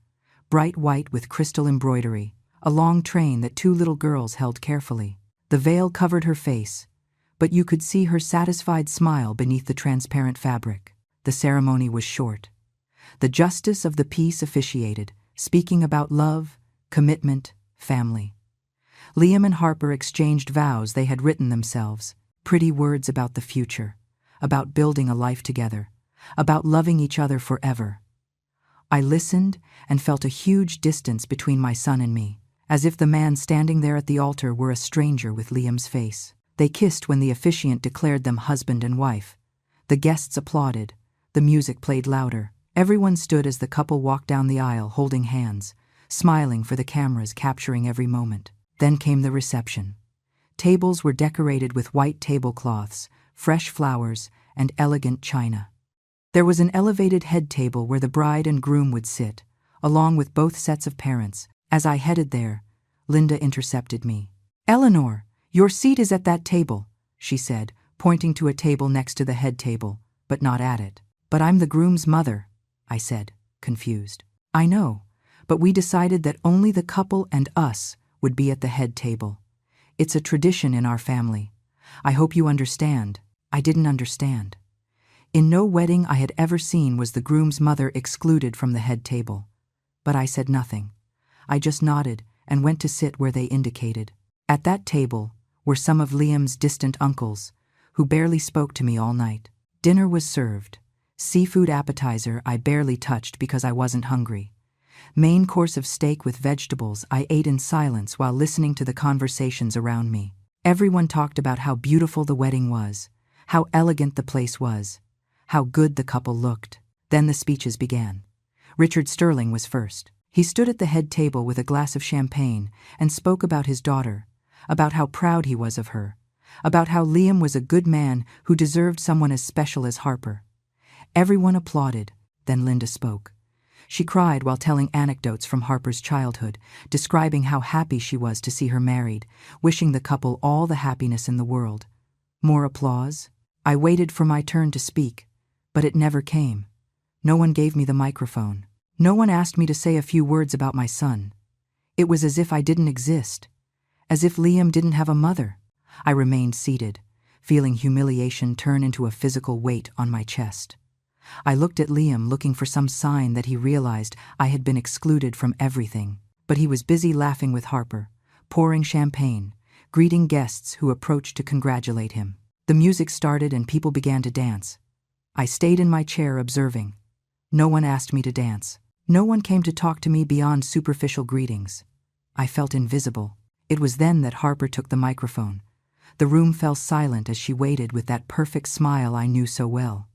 bright white with crystal embroidery, a long train that two little girls held carefully. The veil covered her face, but you could see her satisfied smile beneath the transparent fabric. The ceremony was short. The justice of the peace officiated, speaking about love, commitment, family. Liam and Harper exchanged vows they had written themselves, pretty words about the future, about building a life together, about loving each other forever. I listened and felt a huge distance between my son and me, as if the man standing there at the altar were a stranger with Liam's face. They kissed when the officiant declared them husband and wife. The guests applauded. The music played louder. Everyone stood as the couple walked down the aisle holding hands, smiling for the cameras capturing every moment. Then came the reception. Tables were decorated with white tablecloths, fresh flowers, and elegant china. There was an elevated head table where the bride and groom would sit, along with both sets of parents. As I headed there, Linda intercepted me. "Eleanor, your seat is at that table," she said, pointing to a table next to the head table, but not at it. "But I'm the groom's mother," I said, confused. "I know, but we decided that only the couple and us would be at the head table. It's a tradition in our family. I hope you understand." I didn't understand. In no wedding I had ever seen was the groom's mother excluded from the head table. But I said nothing. I just nodded and went to sit where they indicated. At that table were some of Liam's distant uncles, who barely spoke to me all night. Dinner was served. Seafood appetizer I barely touched because I wasn't hungry. Main course of steak with vegetables I ate in silence while listening to the conversations around me. Everyone talked about how beautiful the wedding was, how elegant the place was, how good the couple looked. Then the speeches began. Richard Sterling was first. He stood at the head table with a glass of champagne and spoke about his daughter, about how proud he was of her, about how Liam was a good man who deserved someone as special as Harper. Everyone applauded. Then Linda spoke. She cried while telling anecdotes from Harper's childhood, describing how happy she was to see her married, wishing the couple all the happiness in the world. More applause. I waited for my turn to speak, but it never came. No one gave me the microphone. No one asked me to say a few words about my son. It was as if I didn't exist, as if Liam didn't have a mother. I remained seated, feeling humiliation turn into a physical weight on my chest. I looked at Liam, looking for some sign that he realized I had been excluded from everything, but he was busy laughing with Harper, pouring champagne, greeting guests who approached to congratulate him. The music started and people began to dance. I stayed in my chair observing. No one asked me to dance. No one came to talk to me beyond superficial greetings. I felt invisible. It was then that Harper took the microphone. The room fell silent as she waited with that perfect smile I knew so well.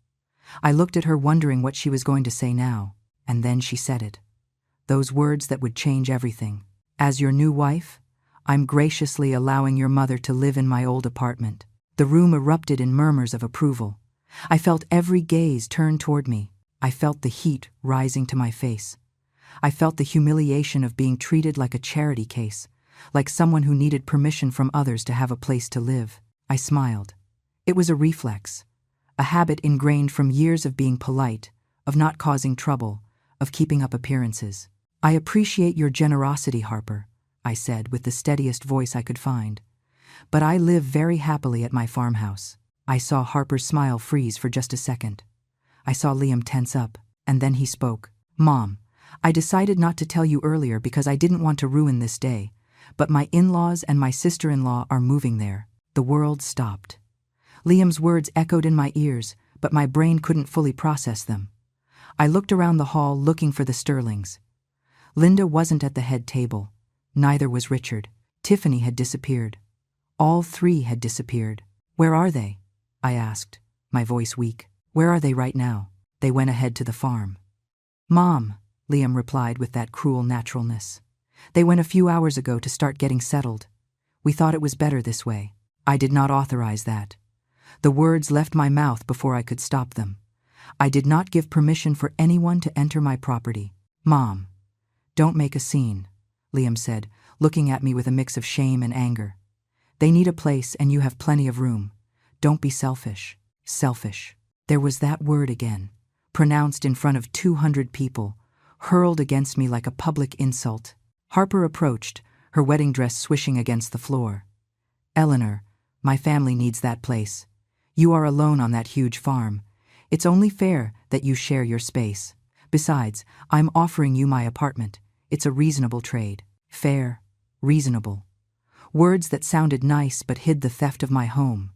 I looked at her wondering what she was going to say now, and then she said it. Those words that would change everything. "As your new wife, I'm graciously allowing your mother to live in my old apartment." The room erupted in murmurs of approval. I felt every gaze turn toward me. I felt the heat rising to my face. I felt the humiliation of being treated like a charity case, like someone who needed permission from others to have a place to live. I smiled. It was a reflex, a habit ingrained from years of being polite, of not causing trouble, of keeping up appearances. "I appreciate your generosity, Harper," I said with the steadiest voice I could find. "But I live very happily at my farmhouse." I saw Harper's smile freeze for just a second. I saw Liam tense up, and then he spoke. "Mom, I decided not to tell you earlier because I didn't want to ruin this day, but my in-laws and my sister-in-law are moving there. The world stopped. Liam's words echoed in my ears, but my brain couldn't fully process them. I looked around the hall looking for the Sterlings. Linda wasn't at the head table. Neither was Richard. Tiffany had disappeared. All three had disappeared. Where are they? I asked, my voice weak. Where are they right now? They went ahead to the farm. Mom, Liam replied with that cruel naturalness. They went a few hours ago to start getting settled. We thought it was better this way. I did not authorize that. The words left my mouth before I could stop them. I did not give permission for anyone to enter my property. Mom, don't make a scene, Liam said, looking at me with a mix of shame and anger. They need a place and you have plenty of room. Don't be selfish. Selfish. There was that word again, pronounced in front of 200 people, hurled against me like a public insult. Harper approached, her wedding dress swishing against the floor. Eleanor, my family needs that place. You are alone on that huge farm. It's only fair that you share your space. Besides, I'm offering you my apartment. It's a reasonable trade. Fair, reasonable. Words that sounded nice but hid the theft of my home,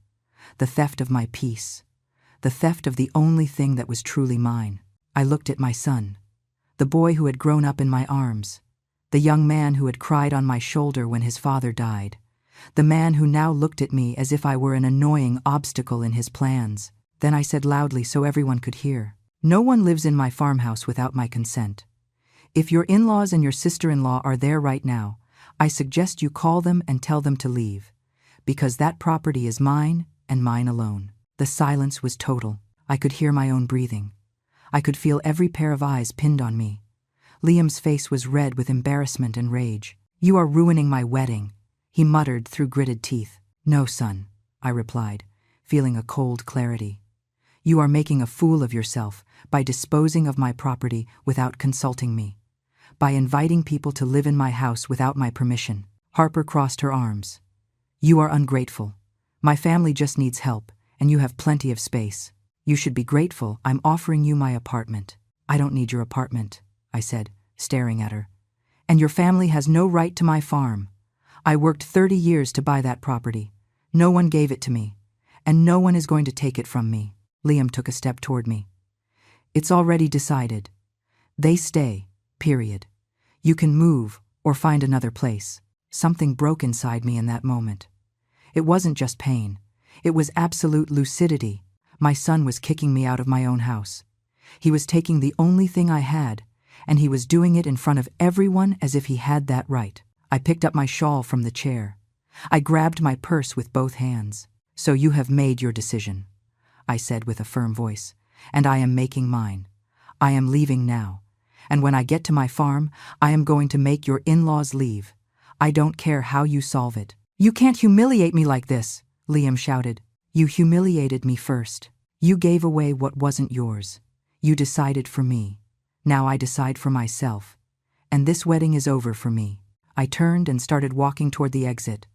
the theft of my peace, the theft of the only thing that was truly mine. I looked at my son, the boy who had grown up in my arms, the young man who had cried on my shoulder when his father died, the man who now looked at me as if I were an annoying obstacle in his plans. Then I said loudly so everyone could hear, "No one lives in my farmhouse without my consent. If your in-laws and your sister-in-law are there right now, I suggest you call them and tell them to leave, because that property is mine and mine alone." The silence was total. I could hear my own breathing. I could feel every pair of eyes pinned on me. Liam's face was red with embarrassment and rage. "You are ruining my wedding," he muttered through gritted teeth. "No, son," I replied, feeling a cold clarity. "You are making a fool of yourself by disposing of my property without consulting me, by inviting people to live in my house without my permission." Harper crossed her arms. "You are ungrateful. My family just needs help, and you have plenty of space. You should be grateful I'm offering you my apartment." "I don't need your apartment," I said, staring at her. "And your family has no right to my farm. I worked 30 years to buy that property. No one gave it to me, and no one is going to take it from me." Liam took a step toward me. "It's already decided. They stay, period. You can move or find another place." Something broke inside me in that moment. It wasn't just pain. It was absolute lucidity. My son was kicking me out of my own house. He was taking the only thing I had, and he was doing it in front of everyone as if he had that right. I picked up my shawl from the chair. I grabbed my purse with both hands. "So you have made your decision," I said with a firm voice, "and I am making mine. I am leaving now, and when I get to my farm, I am going to make your in-laws leave. I don't care how you solve it." "You can't humiliate me like this," Liam shouted. "You humiliated me first. You gave away what wasn't yours. You decided for me. Now I decide for myself. And this wedding is over for me." I turned and started walking toward the exit.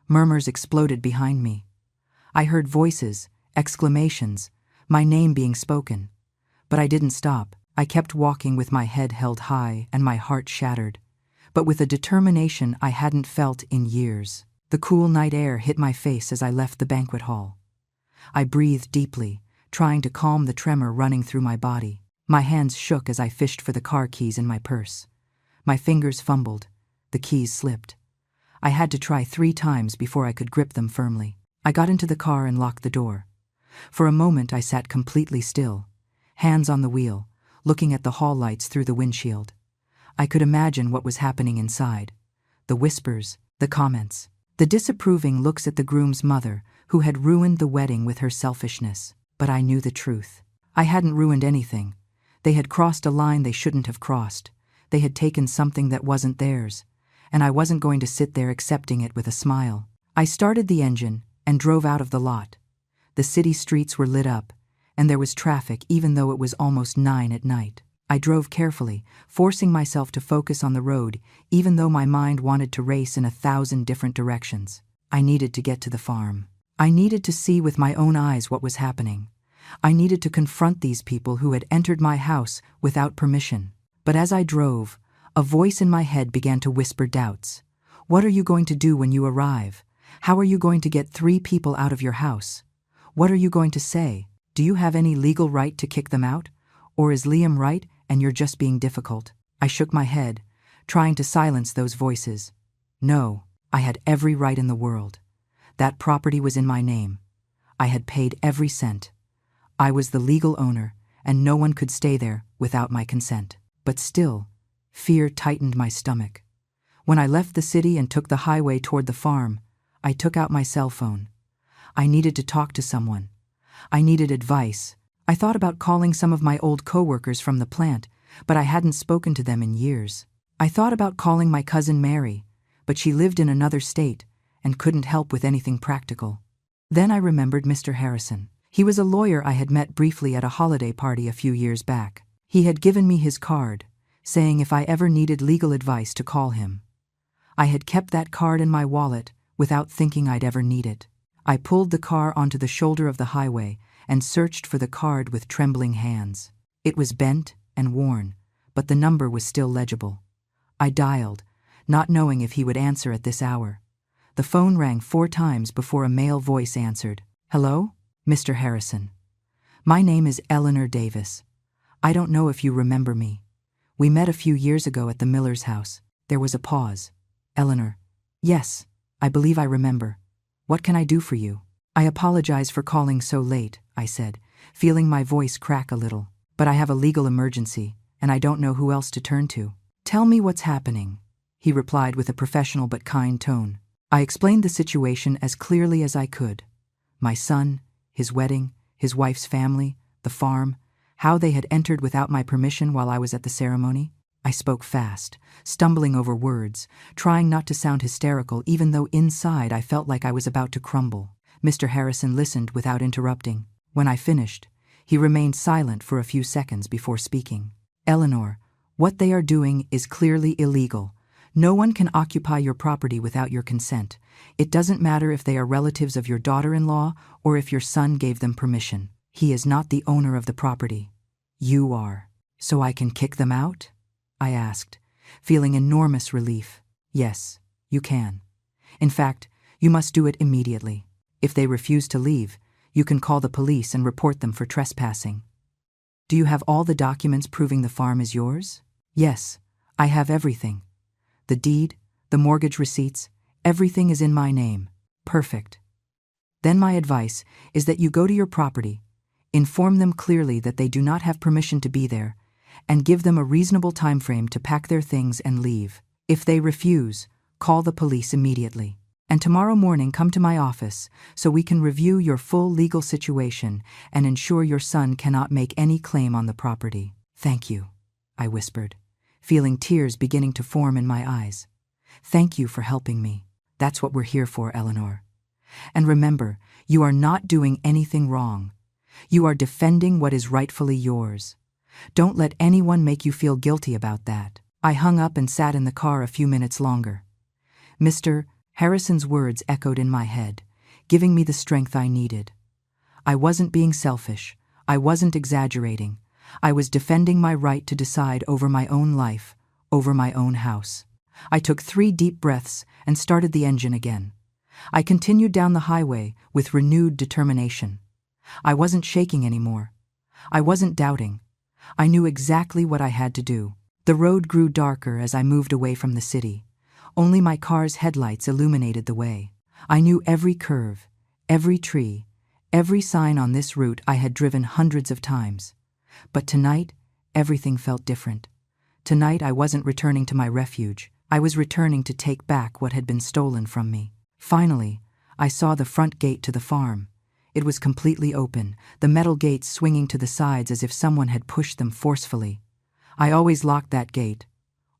Murmurs exploded behind me. I heard voices, exclamations, my name being spoken. But I didn't stop. I kept walking with my head held high and my heart shattered, but with a determination I hadn't felt in years. The cool night air hit my face as I left the banquet hall. I breathed deeply, trying to calm the tremor running through my body. My hands shook as I fished for the car keys in my purse. My fingers fumbled. The keys slipped. I had to try 3 times before I could grip them firmly. I got into the car and locked the door. For a moment I sat completely still, hands on the wheel, looking at the hall lights through the windshield. I could imagine what was happening inside. The whispers, the comments, the disapproving looks at the groom's mother, who had ruined the wedding with her selfishness. But I knew the truth. I hadn't ruined anything. They had crossed a line they shouldn't have crossed. They had taken something that wasn't theirs, and I wasn't going to sit there accepting it with a smile. I started the engine and drove out of the lot. The city streets were lit up, and there was traffic even though it was almost 9 at night. I drove carefully, forcing myself to focus on the road, even though my mind wanted to race in 1,000 different directions. I needed to get to the farm. I needed to see with my own eyes what was happening. I needed to confront these people who had entered my house without permission. But as I drove, a voice in my head began to whisper doubts. "What are you going to do when you arrive? How are you going to get 3 people out of your house? What are you going to say? Do you have any legal right to kick them out? Or is Liam right and you're just being difficult? I shook my head, trying to silence those voices. No, I had every right in the world. That property was in my name. I had paid every cent. I was the legal owner, and no one could stay there without my consent. But still, fear tightened my stomach. When I left the city and took the highway toward the farm, I took out my cell phone. I needed to talk to someone. I needed advice. I thought about calling some of my old coworkers from the plant, but I hadn't spoken to them in years. I thought about calling my cousin Mary, but she lived in another state and couldn't help with anything practical. Then I remembered Mr. Harrison. He was a lawyer I had met briefly at a holiday party a few years back. He had given me his card, saying if I ever needed legal advice to call him. I had kept that card in my wallet without thinking I'd ever need it. I pulled the car onto the shoulder of the highway and searched for the card with trembling hands. It was bent and worn, but the number was still legible. I dialed, not knowing if he would answer at this hour. The phone rang 4 times before a male voice answered. Hello, Mr. Harrison. My name is Eleanor Davis. I don't know if you remember me. We met a few years ago at the Miller's house. There was a pause. Eleanor. Yes, I believe I remember. What can I do for you? I apologize for calling so late, I said, feeling my voice crack a little. But I have a legal emergency, and I don't know who else to turn to. Tell me what's happening, he replied with a professional but kind tone. I explained the situation as clearly as I could. My son, his wedding, his wife's family, the farm, how they had entered without my permission while I was at the ceremony. I spoke fast, stumbling over words, trying not to sound hysterical even though inside I felt like I was about to crumble. Mr. Harrison listened without interrupting. When I finished, he remained silent for a few seconds before speaking. Eleanor, what they are doing is clearly illegal. No one can occupy your property without your consent. It doesn't matter if they are relatives of your daughter-in-law or if your son gave them permission. He is not the owner of the property. You are. So I can kick them out? I asked, feeling enormous relief. Yes, you can. In fact, you must do it immediately. If they refuse to leave, you can call the police and report them for trespassing. Do you have all the documents proving the farm is yours? Yes, I have everything. The deed, the mortgage receipts, everything is in my name. Perfect. Then my advice is that you go to your property, inform them clearly that they do not have permission to be there, and give them a reasonable time frame to pack their things and leave. If they refuse, call the police immediately. And tomorrow morning come to my office so we can review your full legal situation and ensure your son cannot make any claim on the property. Thank you, I whispered, feeling tears beginning to form in my eyes. Thank you for helping me. That's what we're here for, Eleanor. And remember, you are not doing anything wrong. You are defending what is rightfully yours. Don't let anyone make you feel guilty about that. I hung up and sat in the car a few minutes longer. Mr. Harrison's words echoed in my head, giving me the strength I needed. I wasn't being selfish. I wasn't exaggerating. I was defending my right to decide over my own life, over my own house. I took 3 deep breaths and started the engine again. I continued down the highway with renewed determination. I wasn't shaking anymore. I wasn't doubting. I knew exactly what I had to do. The road grew darker as I moved away from the city. Only my car's headlights illuminated the way. I knew every curve, every tree, every sign on this route I had driven hundreds of times. But tonight, everything felt different. Tonight I wasn't returning to my refuge. I was returning to take back what had been stolen from me. Finally, I saw the front gate to the farm. It was completely open, the metal gates swinging to the sides as if someone had pushed them forcefully. I always locked that gate.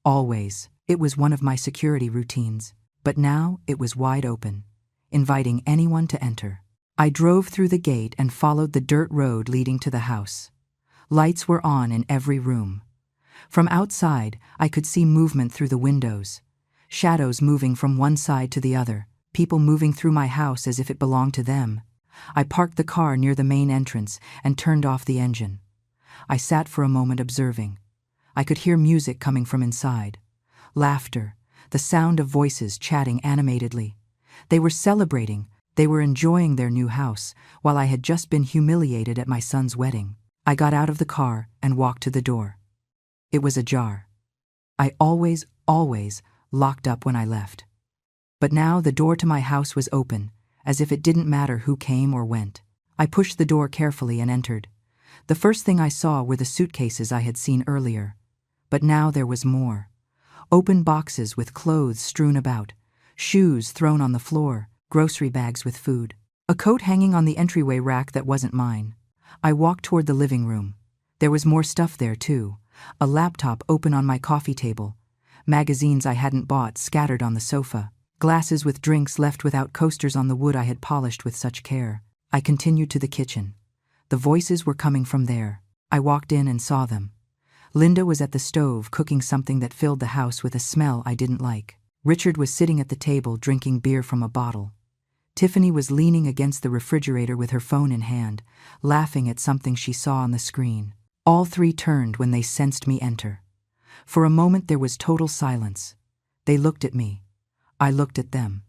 Always. It was one of my security routines. But now it was wide open, inviting anyone to enter. I drove through the gate and followed the dirt road leading to the house. Lights were on in every room. From outside, I could see movement through the windows. Shadows moving from one side to the other, people moving through my house as if it belonged to them. I parked the car near the main entrance and turned off the engine. I sat for a moment observing. I could hear music coming from inside. Laughter, the sound of voices chatting animatedly. They were celebrating, they were enjoying their new house, while I had just been humiliated at my son's wedding. I got out of the car and walked to the door. It was ajar. I always locked up when I left. But now the door to my house was open, as if it didn't matter who came or went. I pushed the door carefully and entered. The first thing I saw were the suitcases I had seen earlier. But now there was more. Open boxes with clothes strewn about, shoes thrown on the floor, grocery bags with food, a coat hanging on the entryway rack that wasn't mine. I walked toward the living room. There was more stuff there too. A laptop open on my coffee table, magazines I hadn't bought scattered on the sofa, glasses with drinks left without coasters on the wood I had polished with such care. I continued to the kitchen. The voices were coming from there. I walked in and saw them. Linda was at the stove cooking something that filled the house with a smell I didn't like. Richard was sitting at the table drinking beer from a bottle. Tiffany was leaning against the refrigerator with her phone in hand, laughing at something she saw on the screen. All three turned when they sensed me enter. For a moment there was total silence. They looked at me. I looked at them.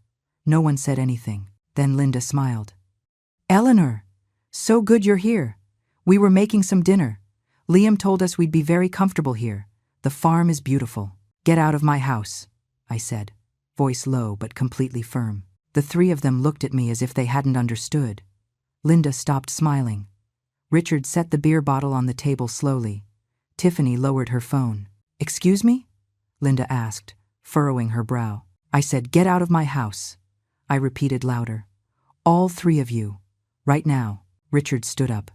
No one said anything. Then Linda smiled. "Eleanor, so good you're here. We were making some dinner. Liam told us we'd be very comfortable here. The farm is beautiful. Get out of my house," I said, voice low but completely firm. The three of them looked at me as if they hadn't understood. Linda stopped smiling. Richard set the beer bottle on the table slowly. Tiffany lowered her phone. "Excuse me?" Linda asked, furrowing her brow. I said, "Get out of my house." I repeated louder. "All three of you. Right now." Richard stood up.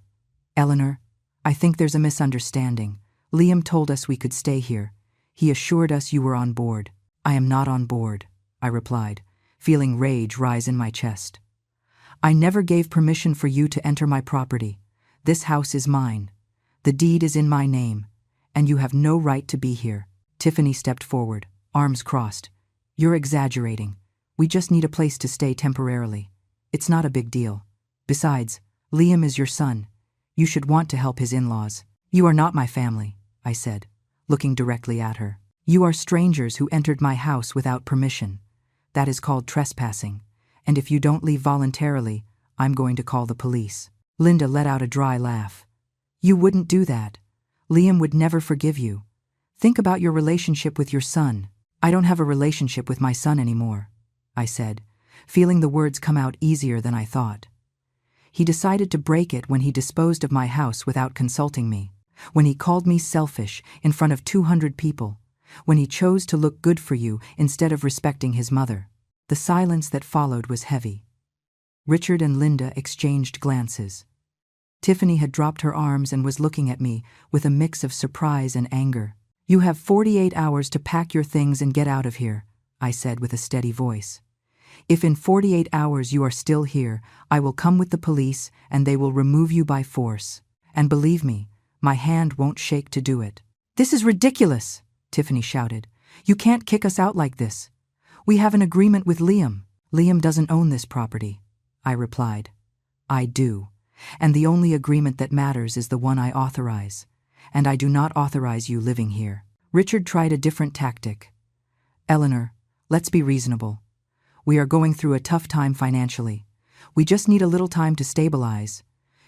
"Eleanor, I think there's a misunderstanding. Liam told us we could stay here. He assured us you were on board." "I am not on board," I replied, feeling rage rise in my chest. "I never gave permission for you to enter my property. This house is mine. The deed is in my name, and you have no right to be here." Tiffany stepped forward, arms crossed. "You're exaggerating. We just need a place to stay temporarily. It's not a big deal. Besides, Liam is your son. You should want to help his in-laws." "You are not my family," I said, looking directly at her. "You are strangers who entered my house without permission. That is called trespassing, and if you don't leave voluntarily, I'm going to call the police." Linda let out a dry laugh. "You wouldn't do that. Liam would never forgive you. Think about your relationship with your son." "I don't have a relationship with my son anymore," I said, feeling the words come out easier than I thought. He decided to break it when he disposed of my house without consulting me, when he called me selfish in front of 200 people, when he chose to look good for you instead of respecting his mother. The silence that followed was heavy. Richard and Linda exchanged glances. Tiffany had dropped her arms and was looking at me with a mix of surprise and anger. "You have 48 hours to pack your things and get out of here," I said with a steady voice. "If in 48 hours you are still here, I will come with the police and they will remove you by force. And believe me, my hand won't shake to do it." "This is ridiculous," Tiffany shouted. "You can't kick us out like this. We have an agreement with Liam." "Liam doesn't own this property," I replied. "I do, and the only agreement that matters is the one I authorize, and I do not authorize you living here." Richard tried a different tactic. "Eleanor, let's be reasonable. We are going through a tough time financially. We just need a little time to stabilize.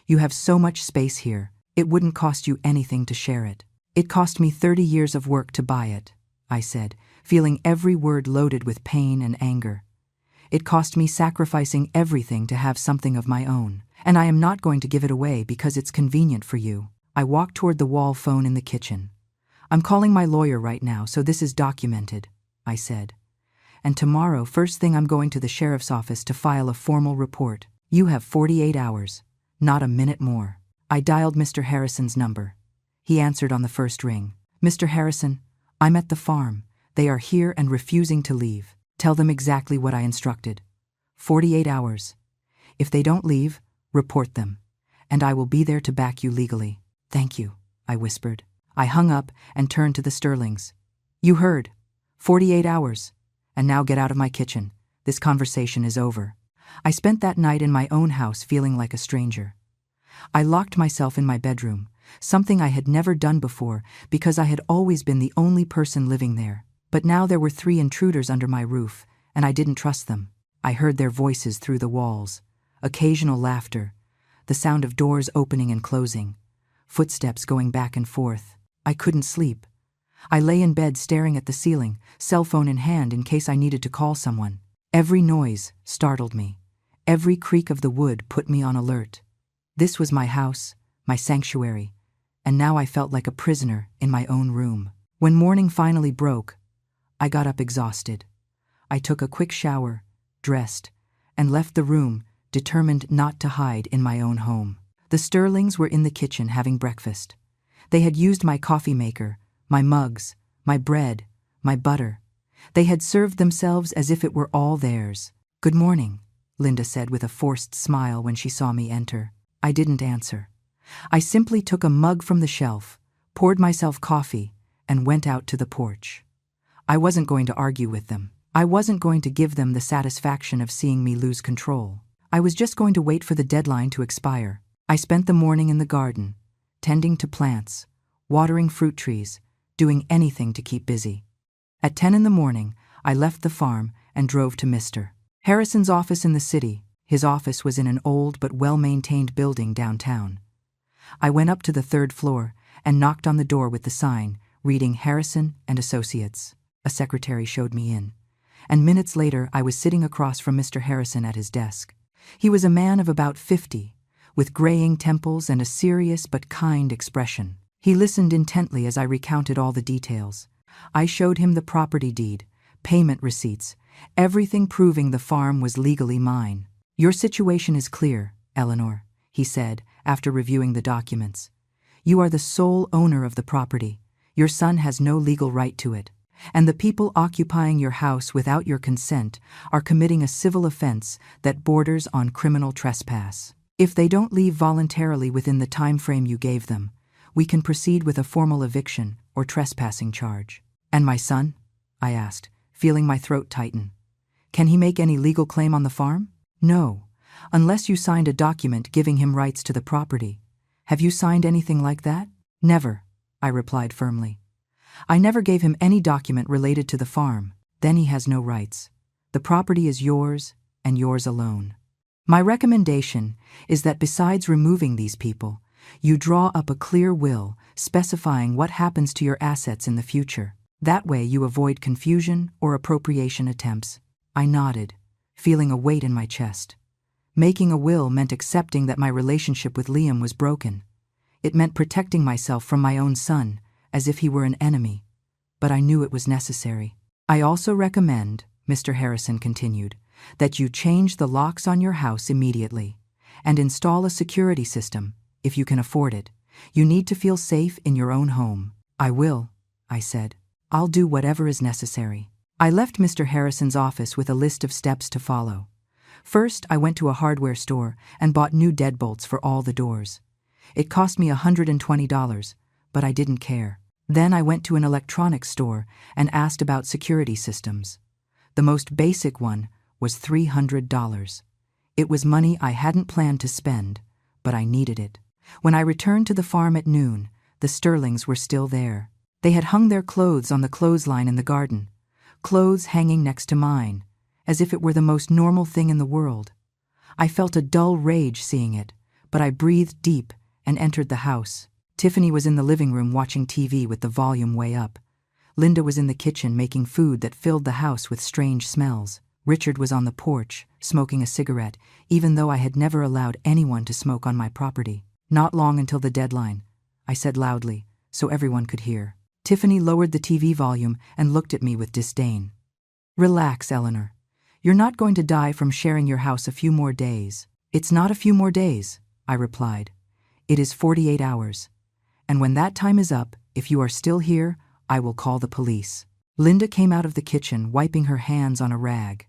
You have so much space here, it wouldn't cost you anything to share it." "It cost me 30 years of work to buy it," I said, feeling every word loaded with pain and anger. "It cost me sacrificing everything to have something of my own, and I am not going to give it away because it's convenient for you." I walked toward the wall phone in the kitchen. "I'm calling my lawyer right now, so this is documented," I said. "And tomorrow, first thing, I'm going to the sheriff's office to file a formal report. You have 48 hours, not a minute more." I dialed Mr. Harrison's number. He answered on the first ring. "Mr. Harrison, I'm at the farm. They are here and refusing to leave. Tell them exactly what I instructed. 48 hours. If they don't leave, report them, and I will be there to back you legally." "Thank you," I whispered. I hung up and turned to the Sterlings. "You heard. 48 hours. And now get out of my kitchen. This conversation is over." I spent that night in my own house feeling like a stranger. I locked myself in my bedroom, something I had never done before because I had always been the only person living there. But now there were 3 intruders under my roof, and I didn't trust them. I heard their voices through the walls, occasional laughter, the sound of doors opening and closing, footsteps going back and forth. I couldn't sleep. I lay in bed staring at the ceiling, cell phone in hand in case I needed to call someone. Every noise startled me. Every creak of the wood put me on alert. This was my house, my sanctuary, and now I felt like a prisoner in my own room. When morning finally broke, I got up exhausted. I took a quick shower, dressed, and left the room, determined not to hide in my own home. The Sterlings were in the kitchen having breakfast. They had used my coffee maker, my mugs, my bread, my butter. They had served themselves as if it were all theirs. "Good morning," Linda said with a forced smile when she saw me enter. I didn't answer. I simply took a mug from the shelf, poured myself coffee, and went out to the porch. I wasn't going to argue with them. I wasn't going to give them the satisfaction of seeing me lose control. I was just going to wait for the deadline to expire. I spent the morning in the garden, tending to plants, watering fruit trees, doing anything to keep busy. At 10 in the morning, I left the farm and drove to Mr. Harrison's office in the city. His office was in an old but well-maintained building downtown. I went up to the 3rd floor and knocked on the door with the sign, reading Harrison and Associates. A secretary showed me in, and minutes later I was sitting across from Mr. Harrison at his desk. He was a man of about 50, with graying temples and a serious but kind expression. He listened intently as I recounted all the details. I showed him the property deed, payment receipts, everything proving the farm was legally mine. "Your situation is clear, Eleanor," he said after reviewing the documents. "You are the sole owner of the property. Your son has no legal right to it. And the people occupying your house without your consent are committing a civil offense that borders on criminal trespass. If they don't leave voluntarily within the time frame you gave them, we can proceed with a formal eviction or trespassing charge." "And my son?" I asked, feeling my throat tighten. "Can he make any legal claim on the farm?" "No, unless you signed a document giving him rights to the property. Have you signed anything like that?" "Never," I replied firmly. "I never gave him any document related to the farm." "Then he has no rights. The property is yours and yours alone. My recommendation is that besides removing these people, you draw up a clear will specifying what happens to your assets in the future. That way you avoid confusion or appropriation attempts." I nodded, feeling a weight in my chest. Making a will meant accepting that my relationship with Liam was broken. It meant protecting myself from my own son, as if he were an enemy. But I knew it was necessary. "I also recommend," Mr. Harrison continued, "that you change the locks on your house immediately and install a security system, if you can afford it. You need to feel safe in your own home." "I will," I said. "I'll do whatever is necessary." I left Mr. Harrison's office with a list of steps to follow. First, I went to a hardware store and bought new deadbolts for all the doors. It cost me $120, but I didn't care. Then I went to an electronics store and asked about security systems. The most basic one was $300. It was money I hadn't planned to spend, but I needed it. When I returned to the farm at noon, the Sterlings were still there. They had hung their clothes on the clothesline in the garden, clothes hanging next to mine, as if it were the most normal thing in the world. I felt a dull rage seeing it, but I breathed deep and entered the house. Tiffany was in the living room watching TV with the volume way up. Linda was in the kitchen making food that filled the house with strange smells. Richard was on the porch, smoking a cigarette, even though I had never allowed anyone to smoke on my property. "Not long until the deadline," I said loudly, so everyone could hear. Tiffany lowered the TV volume and looked at me with disdain. "Relax, Eleanor. You're not going to die from sharing your house a few more days." "It's not a few more days," I replied. "It is 48 hours. And when that time is up, if you are still here, I will call the police." Linda came out of the kitchen, wiping her hands on a rag.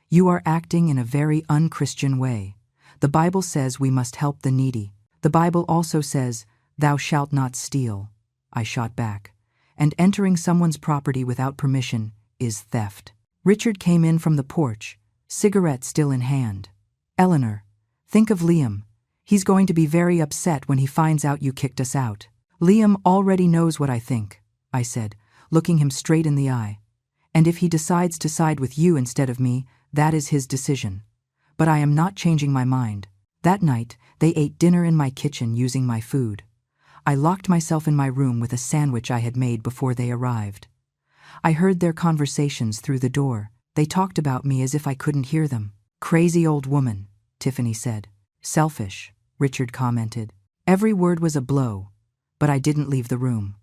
"You are acting in a very unchristian way. The Bible says we must help the needy. The Bible also says, 'Thou shalt not steal,'" I shot back. "And entering someone's property without permission is theft." Richard came in from the porch, cigarette still in hand. "Eleanor, think of Liam. He's going to be very upset when he finds out you kicked us out." "Liam already knows what I think," I said, looking him straight in the eye. "And if he decides to side with you instead of me, That is his decision. But I am not changing my mind. That night, they ate dinner in my kitchen using my food. I locked myself in my room with a sandwich I had made before they arrived. I heard their conversations through the door. They talked about me as if I couldn't hear them. "Crazy old woman," Tiffany said. "Selfish," Richard commented. Every word was a blow, but I didn't leave the room.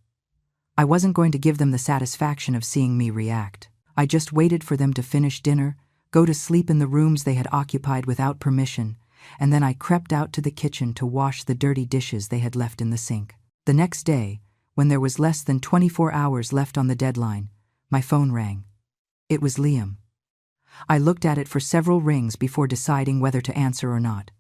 I wasn't going to give them the satisfaction of seeing me react. I just waited for them to finish dinner, go to sleep in the rooms they had occupied without permission, and then I crept out to the kitchen to wash the dirty dishes they had left in the sink. The next day, when there was less than 24 hours left on the deadline, my phone rang. It was Liam. I looked at it for several rings before deciding whether to answer or not.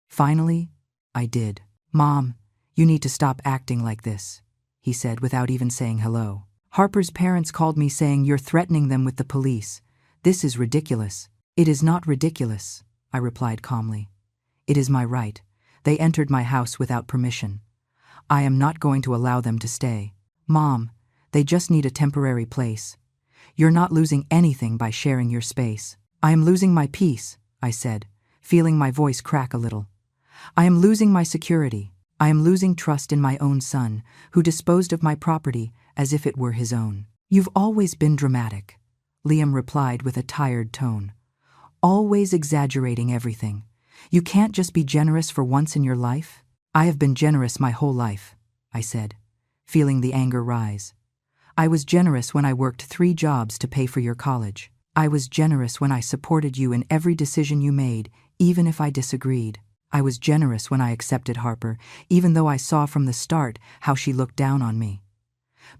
Finally, I did. "Mom, you need to stop acting like this," he said without even saying hello. "Harper's parents called me saying you're threatening them with the police. This is ridiculous." "It is not ridiculous," I replied calmly. "It is my right. They entered my house without permission. I am not going to allow them to stay." "Mom, they just need a temporary place. You're not losing anything by sharing your space." "I am losing my peace," I said, feeling my voice crack a little. "I am losing my security. I am losing trust in my own son, who disposed of my property as if it were his own." "You've always been dramatic," Liam replied with a tired tone. "Always exaggerating everything. You can't just be generous for once in your life?" "I have been generous my whole life," I said, feeling the anger rise. "I was generous when I worked 3 jobs to pay for your college. I was generous when I supported you in every decision you made, even if I disagreed. I was generous when I accepted Harper, even though I saw from the start how she looked down on me.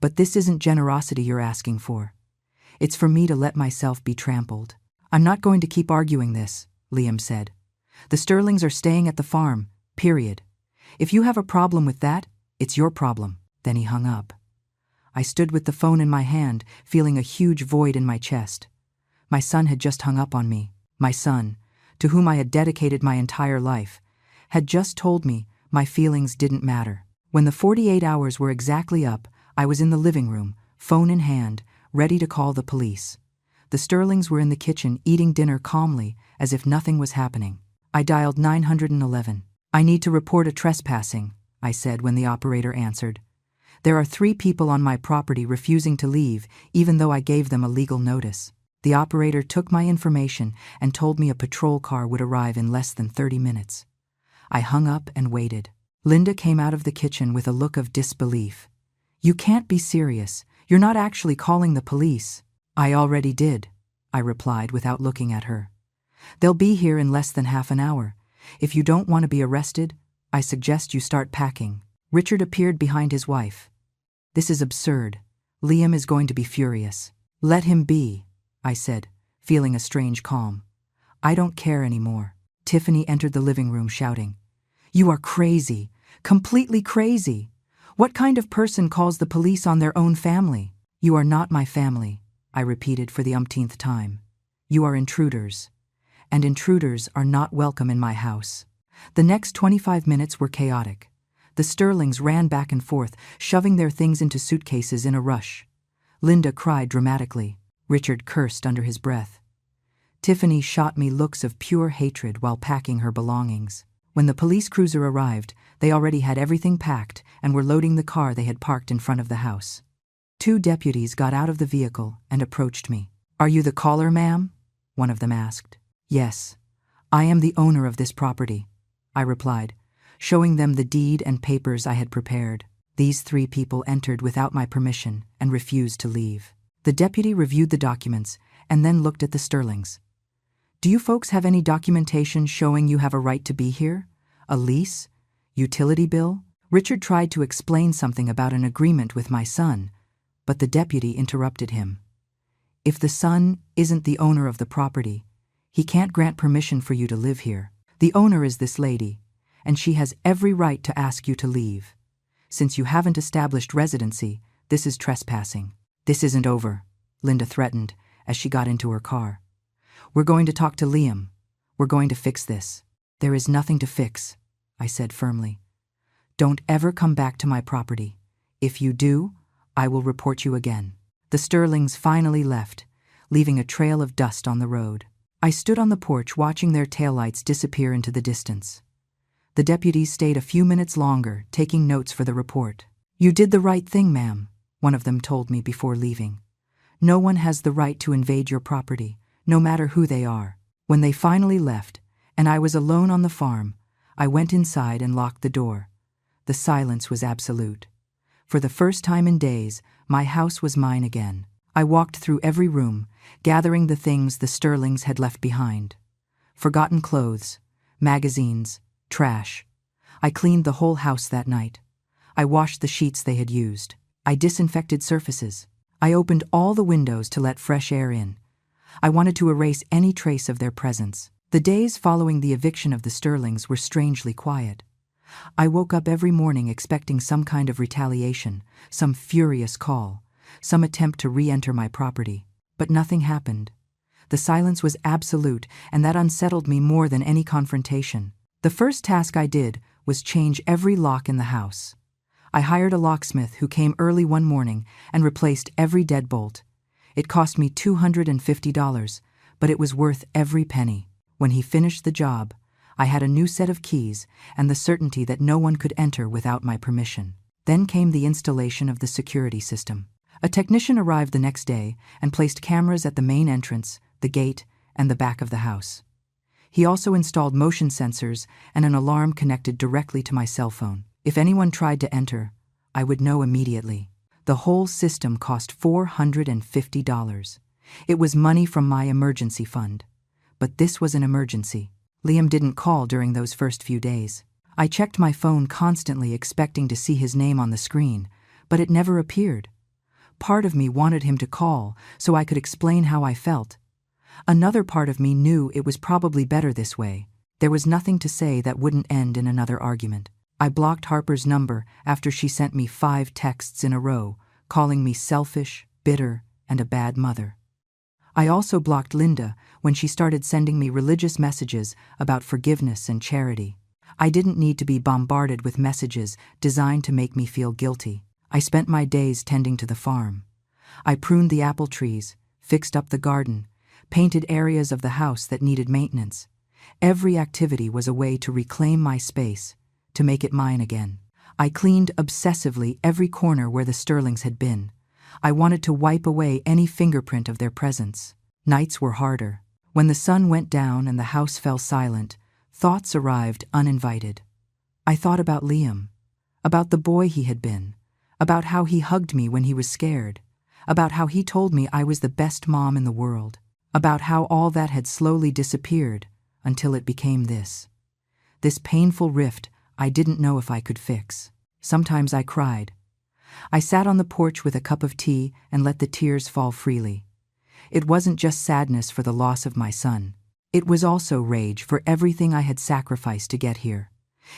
But this isn't generosity you're asking for. It's for me to let myself be trampled." "I'm not going to keep arguing this," Liam said. "The Sterlings are staying at the farm, period. If you have a problem with that, it's your problem." Then he hung up. I stood with the phone in my hand, feeling a huge void in my chest. My son had just hung up on me. My son, to whom I had dedicated my entire life, had just told me my feelings didn't matter. When the 48 hours were exactly up, I was in the living room, phone in hand, ready to call the police. The Sterlings were in the kitchen eating dinner calmly, as if nothing was happening. I dialed 911. "I need to report a trespassing," I said when the operator answered. "There are 3 people on my property refusing to leave, even though I gave them a legal notice." The operator took my information and told me a patrol car would arrive in less than 30 minutes. I hung up and waited. Linda came out of the kitchen with a look of disbelief. "You can't be serious. You're not actually calling the police." "I already did," I replied without looking at her. "They'll be here in less than half an hour. If you don't want to be arrested, I suggest you start packing." Richard appeared behind his wife. "This is absurd. Liam is going to be furious." "Let him be," I said, feeling a strange calm. "I don't care anymore." Tiffany entered the living room shouting, "You are crazy, completely crazy. What kind of person calls the police on their own family?" "You are not my family," I repeated for the umpteenth time. "You are intruders, and intruders are not welcome in my house." The next 25 minutes were chaotic. The Sterlings ran back and forth, shoving their things into suitcases in a rush. Linda cried dramatically. Richard cursed under his breath. Tiffany shot me looks of pure hatred while packing her belongings. When the police cruiser arrived, they already had everything packed and were loading the car they had parked in front of the house. 2 deputies got out of the vehicle and approached me. "Are you the caller, ma'am?" one of them asked. "Yes, I am the owner of this property," I replied, showing them the deed and papers I had prepared. These 3 people entered without my permission and refused to leave. The deputy reviewed the documents and then looked at the Sterlings. "Do you folks have any documentation showing you have a right to be here? A lease? Utility bill?" Richard tried to explain something about an agreement with my son, but the deputy interrupted him. "If the son isn't the owner of the property, he can't grant permission for you to live here. The owner is this lady, and she has every right to ask you to leave. Since you haven't established residency, this is trespassing." "This isn't over," Linda threatened as she got into her car. "We're going to talk to Liam. We're going to fix this." "There is nothing to fix," I said firmly. "Don't ever come back to my property. If you do, I will report you again." The Sterlings finally left, leaving a trail of dust on the road. I stood on the porch watching their taillights disappear into the distance. The deputies stayed a few minutes longer, taking notes for the report. "You did the right thing, ma'am," one of them told me before leaving. "No one has the right to invade your property, no matter who they are." When they finally left, and I was alone on the farm, I went inside and locked the door. The silence was absolute. For the first time in days, my house was mine again. I walked through every room, gathering the things the Sterlings had left behind. Forgotten clothes, magazines, trash. I cleaned the whole house that night. I washed the sheets they had used. I disinfected surfaces. I opened all the windows to let fresh air in. I wanted to erase any trace of their presence. The days following the eviction of the Sterlings were strangely quiet. I woke up every morning expecting some kind of retaliation, some furious call, some attempt to re-enter my property. But nothing happened. The silence was absolute, and that unsettled me more than any confrontation. The first task I did was change every lock in the house. I hired a locksmith who came early one morning and replaced every deadbolt. It cost me $250, but it was worth every penny. When he finished the job, I had a new set of keys and the certainty that no one could enter without my permission. Then came the installation of the security system. A technician arrived the next day and placed cameras at the main entrance, the gate, and the back of the house. He also installed motion sensors and an alarm connected directly to my cell phone. If anyone tried to enter, I would know immediately. The whole system cost $450. It was money from my emergency fund. But this was an emergency. Liam didn't call during those first few days. I checked my phone constantly, expecting to see his name on the screen, but it never appeared. Part of me wanted him to call so I could explain how I felt. Another part of me knew it was probably better this way. There was nothing to say that wouldn't end in another argument. I blocked Harper's number after she sent me 5 texts in a row, calling me selfish, bitter, and a bad mother. I also blocked Linda when she started sending me religious messages about forgiveness and charity. I didn't need to be bombarded with messages designed to make me feel guilty. I spent my days tending to the farm. I pruned the apple trees, fixed up the garden, painted areas of the house that needed maintenance. Every activity was a way to reclaim my space, to make it mine again. I cleaned obsessively every corner where the Sterlings had been. I wanted to wipe away any fingerprint of their presence. Nights were harder. When the sun went down and the house fell silent, thoughts arrived uninvited. I thought about Liam, about the boy he had been, about how he hugged me when he was scared, about how he told me I was the best mom in the world, about how all that had slowly disappeared until it became this. This painful rift I didn't know if I could fix. Sometimes I cried. I sat on the porch with a cup of tea and let the tears fall freely. It wasn't just sadness for the loss of my son. It was also rage for everything I had sacrificed to get here.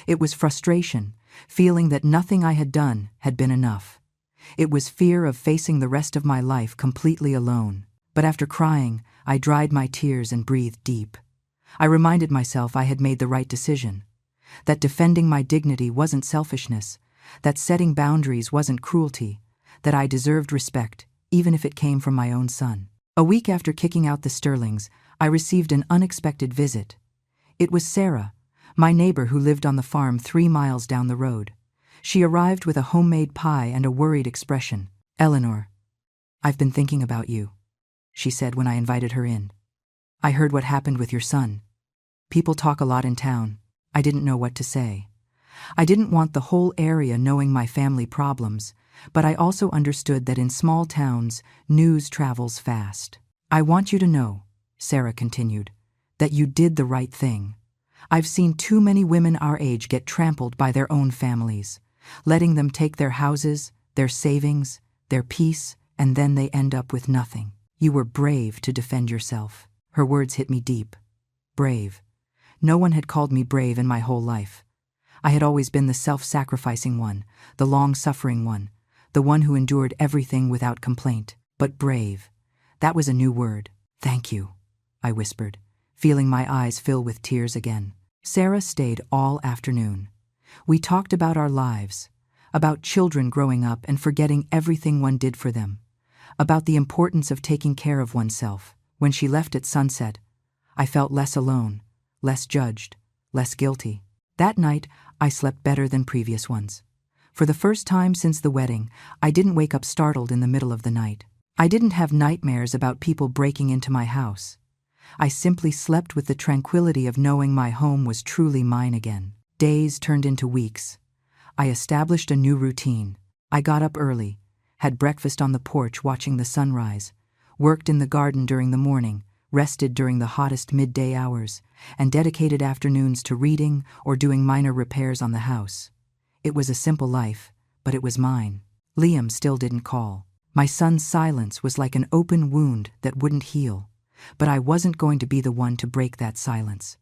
It was frustration, feeling that nothing I had done had been enough. It was fear of facing the rest of my life completely alone. But after crying, I dried my tears and breathed deep. I reminded myself I had made the right decision, that defending my dignity wasn't selfishness, that setting boundaries wasn't cruelty, that I deserved respect, even if it came from my own son. A week after kicking out the Sterlings, I received an unexpected visit. It was Sarah, my neighbor who lived on the farm 3 miles down the road. She arrived with a homemade pie and a worried expression. "Eleanor, I've been thinking about you," she said when I invited her in. "I heard what happened with your son. People talk a lot in town. I didn't know what to say. I didn't want the whole area knowing my family problems, but I also understood that in small towns, news travels fast. I want you to know," Sarah continued, "that you did the right thing. I've seen too many women our age get trampled by their own families, letting them take their houses, their savings, their peace, and then they end up with nothing. You were brave to defend yourself." Her words hit me deep. Brave. No one had called me brave in my whole life. I had always been the self-sacrificing one, the long-suffering one, the one who endured everything without complaint. But brave, that was a new word. "Thank you," I whispered, feeling my eyes fill with tears again. Sarah stayed all afternoon. We talked about our lives, about children growing up and forgetting everything one did for them, about the importance of taking care of oneself. When she left at sunset, I felt less alone, less judged, less guilty. That night, I slept better than previous ones. For the first time since the wedding, I didn't wake up startled in the middle of the night. I didn't have nightmares about people breaking into my house. I simply slept with the tranquility of knowing my home was truly mine again. Days turned into weeks. I established a new routine. I got up early, had breakfast on the porch watching the sunrise, worked in the garden during the morning, rested during the hottest midday hours, and dedicated afternoons to reading or doing minor repairs on the house. It was a simple life, but it was mine. Liam still didn't call. My son's silence was like an open wound that wouldn't heal. But I wasn't going to be the one to break that silence.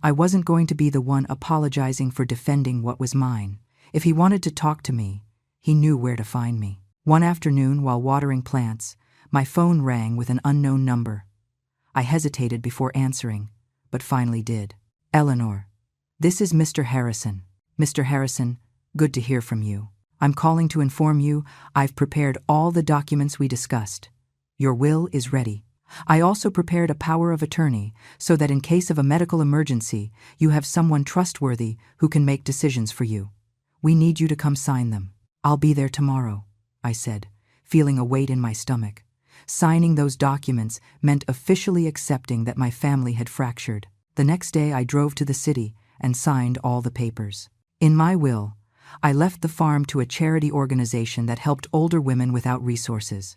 I wasn't going to be the one apologizing for defending what was mine. If he wanted to talk to me, he knew where to find me. One afternoon, while watering plants, my phone rang with an unknown number. I hesitated before answering, but finally did. Eleanor, this is Mr. Harrison. Mr. Harrison, good to hear from you. I'm calling to inform you I've prepared all the documents we discussed. Your will is ready. I also prepared a power of attorney so that in case of a medical emergency, you have someone trustworthy who can make decisions for you. We need you to come sign them. I'll be there tomorrow, I said, feeling a weight in my stomach. Signing those documents meant officially accepting that my family had fractured. The next day I drove to the city and signed all the papers. In my will, I left the farm to a charity organization that helped older women without resources.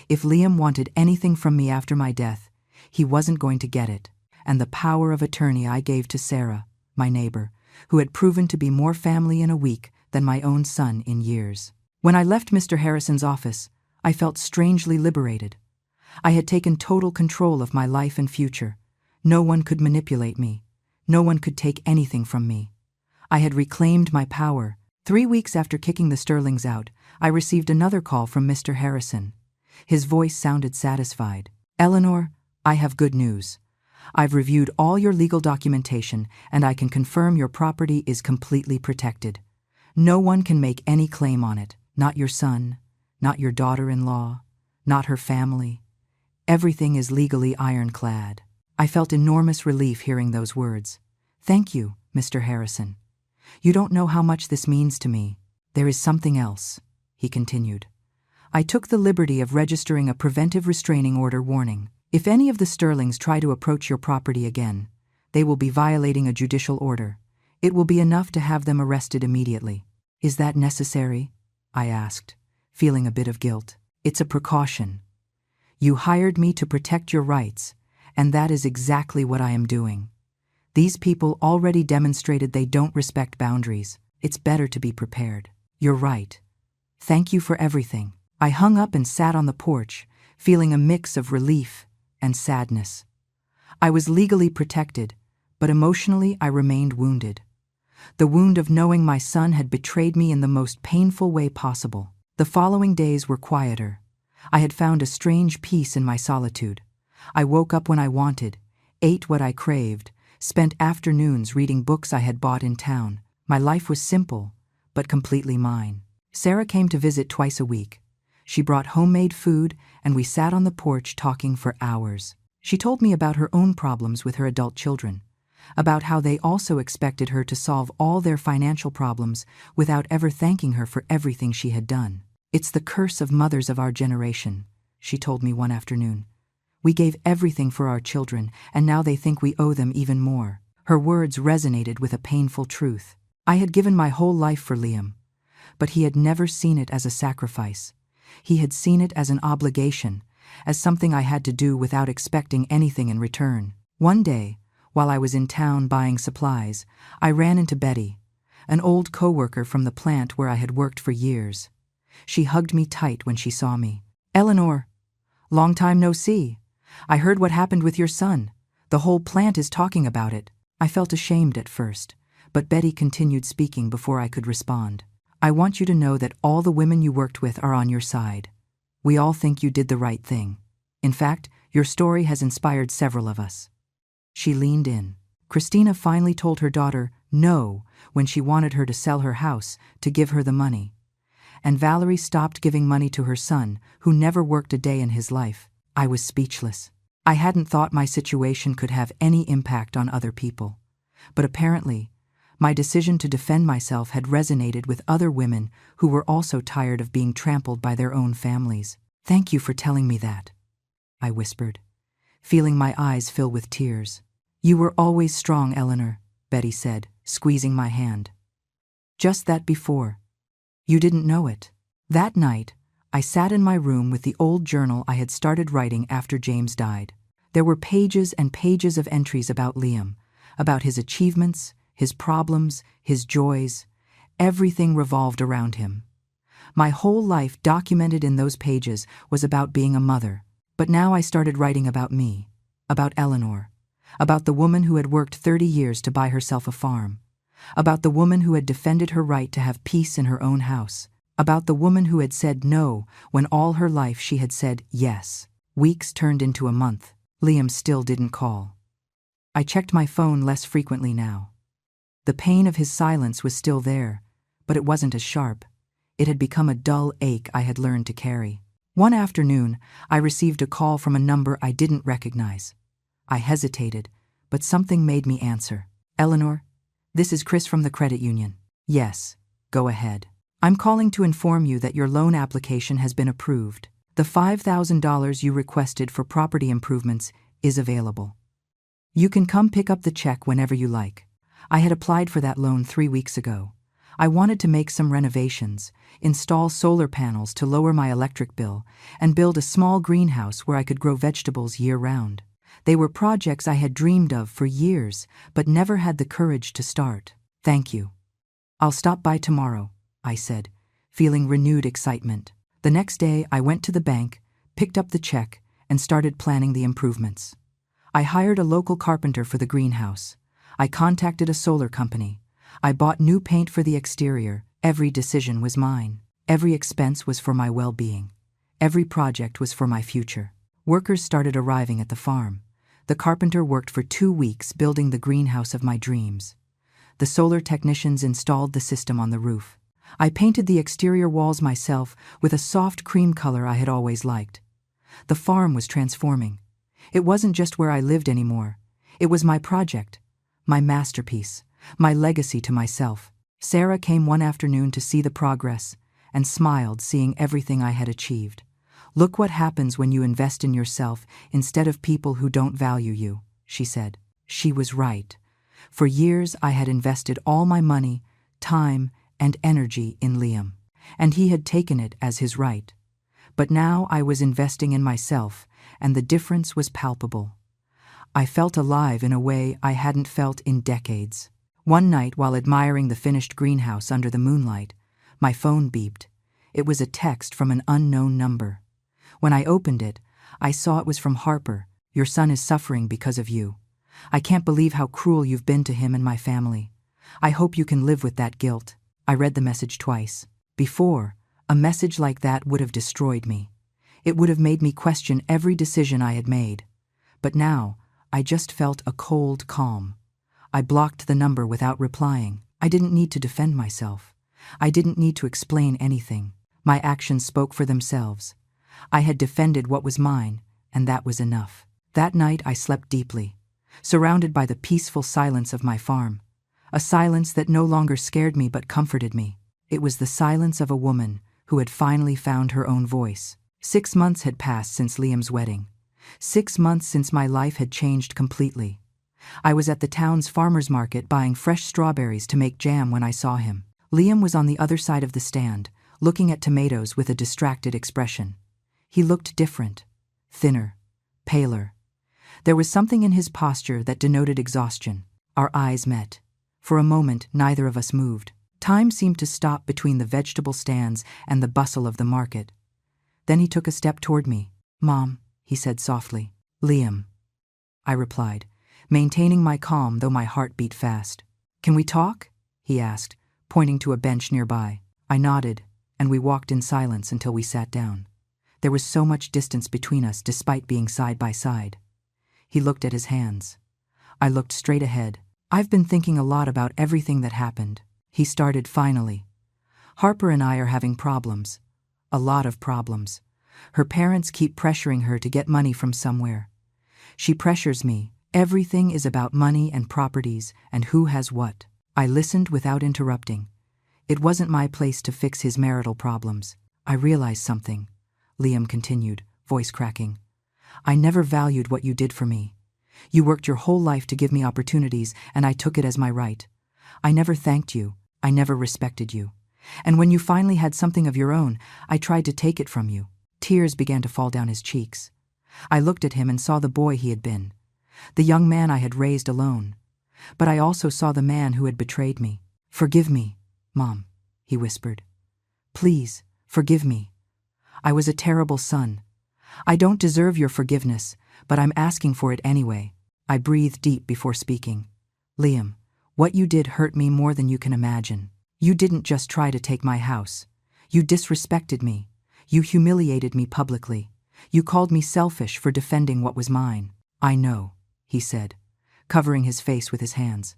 If Liam wanted anything from me after my death, he wasn't going to get it, and the power of attorney I gave to Sarah, my neighbor, who had proven to be more family in a week than my own son in years. When I left Mr. Harrison's office, I felt strangely liberated. I had taken total control of my life and future. No one could manipulate me. No one could take anything from me. I had reclaimed my power. 3 weeks after kicking the Sterlings out, I received another call from Mr. Harrison. His voice sounded satisfied. Eleanor, I have good news. I've reviewed all your legal documentation, and I can confirm your property is completely protected. No one can make any claim on it. Not your son, not your daughter-in-law, not her family. Everything is legally ironclad. I felt enormous relief hearing those words. Thank you, Mr. Harrison. You don't know how much this means to me. There is something else, he continued. I took the liberty of registering a preventive restraining order warning. If any of the Sterlings try to approach your property again, they will be violating a judicial order. It will be enough to have them arrested immediately. Is that necessary? I asked, feeling a bit of guilt. It's a precaution. You hired me to protect your rights, and that is exactly what I am doing. These people already demonstrated they don't respect boundaries. It's better to be prepared. You're right. Thank you for everything. I hung up and sat on the porch, feeling a mix of relief and sadness. I was legally protected, but emotionally I remained wounded. The wound of knowing my son had betrayed me in the most painful way possible. The following days were quieter. I had found a strange peace in my solitude. I woke up when I wanted, ate what I craved, spent afternoons reading books I had bought in town. My life was simple, but completely mine. Sarah came to visit twice a week. She brought homemade food, and we sat on the porch talking for hours. She told me about her own problems with her adult children, about how they also expected her to solve all their financial problems without ever thanking her for everything she had done. It's the curse of mothers of our generation, she told me one afternoon. We gave everything for our children, and now they think we owe them even more. Her words resonated with a painful truth. I had given my whole life for Liam, but he had never seen it as a sacrifice. He had seen it as an obligation, as something I had to do without expecting anything in return. One day, while I was in town buying supplies, I ran into Betty, an old coworker from the plant where I had worked for years. She hugged me tight when she saw me. Eleanor, long time no see. I heard what happened with your son. The whole plant is talking about it. I felt ashamed at first, but Betty continued speaking before I could respond. I want you to know that all the women you worked with are on your side. We all think you did the right thing. In fact, your story has inspired several of us. She leaned in. Christina finally told her daughter no when she wanted her to sell her house to give her the money. And Valerie stopped giving money to her son, who never worked a day in his life. I was speechless. I hadn't thought my situation could have any impact on other people. But apparently, my decision to defend myself had resonated with other women who were also tired of being trampled by their own families. "Thank you for telling me that," I whispered, feeling my eyes fill with tears. "You were always strong, Eleanor," Betty said, squeezing my hand. "Just that before. You didn't know it." That night, I sat in my room with the old journal I had started writing after James died. There were pages and pages of entries about Liam, about his achievements, his problems, his joys. Everything revolved around him. My whole life documented in those pages was about being a mother. But now I started writing about me, about Eleanor, about the woman who had worked 30 years to buy herself a farm, about the woman who had defended her right to have peace in her own house, about the woman who had said no when all her life she had said yes. Weeks turned into a month. Liam still didn't call. I checked my phone less frequently now. The pain of his silence was still there, but it wasn't as sharp. It had become a dull ache I had learned to carry. One afternoon, I received a call from a number I didn't recognize. I hesitated, but something made me answer. "Eleanor, this is Chris from the credit union." "Yes, go ahead." "I'm calling to inform you that your loan application has been approved. The $5,000 you requested for property improvements is available. You can come pick up the check whenever you like. I had applied for that loan 3 weeks ago. I wanted to make some renovations, install solar panels to lower my electric bill, and build a small greenhouse where I could grow vegetables year-round. They were projects I had dreamed of for years, but never had the courage to start. Thank you. I'll stop by tomorrow," I said, feeling renewed excitement. The next day, I went to the bank, picked up the check, and started planning the improvements. I hired a local carpenter for the greenhouse. I contacted a solar company. I bought new paint for the exterior. Every decision was mine. Every expense was for my well-being. Every project was for my future. Workers started arriving at the farm. The carpenter worked for 2 weeks building the greenhouse of my dreams. The solar technicians installed the system on the roof. I painted the exterior walls myself with a soft cream color I had always liked. The farm was transforming. It wasn't just where I lived anymore. It was my project, my masterpiece, my legacy to myself. Sarah came one afternoon to see the progress and smiled, seeing everything I had achieved. "Look what happens when you invest in yourself instead of people who don't value you," she said. She was right. For years I had invested all my money, time, and energy in Liam, and he had taken it as his right. But now I was investing in myself, and the difference was palpable. I felt alive in a way I hadn't felt in decades. One night, while admiring the finished greenhouse under the moonlight, my phone beeped. It was a text from an unknown number. When I opened it, I saw it was from Harper. "Your son is suffering because of you. I can't believe how cruel you've been to him and my family. I hope you can live with that guilt." I read the message twice. Before, a message like that would have destroyed me. It would have made me question every decision I had made. But now, I just felt a cold calm. I blocked the number without replying. I didn't need to defend myself. I didn't need to explain anything. My actions spoke for themselves. I had defended what was mine, and that was enough. That night I slept deeply, surrounded by the peaceful silence of my farm. A silence that no longer scared me but comforted me. It was the silence of a woman who had finally found her own voice. 6 months had passed since Liam's wedding. 6 months since my life had changed completely. I was at the town's farmer's market buying fresh strawberries to make jam when I saw him. Liam was on the other side of the stand, looking at tomatoes with a distracted expression. He looked different, thinner, paler. There was something in his posture that denoted exhaustion. Our eyes met. For a moment, neither of us moved. Time seemed to stop between the vegetable stands and the bustle of the market. Then he took a step toward me. "Mom," he said softly. "Liam," I replied, maintaining my calm though my heart beat fast. "Can we talk?" he asked, pointing to a bench nearby. I nodded, and we walked in silence until we sat down. There was so much distance between us despite being side by side. He looked at his hands. I looked straight ahead. "I've been thinking a lot about everything that happened," he started finally. "Harper and I are having problems. A lot of problems. Her parents keep pressuring her to get money from somewhere. She pressures me. Everything is about money and properties and who has what. I listened without interrupting. It wasn't my place to fix his marital problems. I realized something, Liam continued, voice cracking. I never valued what you did for me. You worked your whole life to give me opportunities, and I took it as my right. I never thanked you. I never respected you. And when you finally had something of your own, I tried to take it from you. Tears began to fall down his cheeks. I looked at him and saw the boy he had been, the young man I had raised alone. But I also saw the man who had betrayed me. Forgive me, Mom, he whispered. Please, forgive me. I was a terrible son. I don't deserve your forgiveness, but I'm asking for it anyway. I breathed deep before speaking. Liam, what you did hurt me more than you can imagine. You didn't just try to take my house. You disrespected me. You humiliated me publicly. You called me selfish for defending what was mine. I know, he said, covering his face with his hands.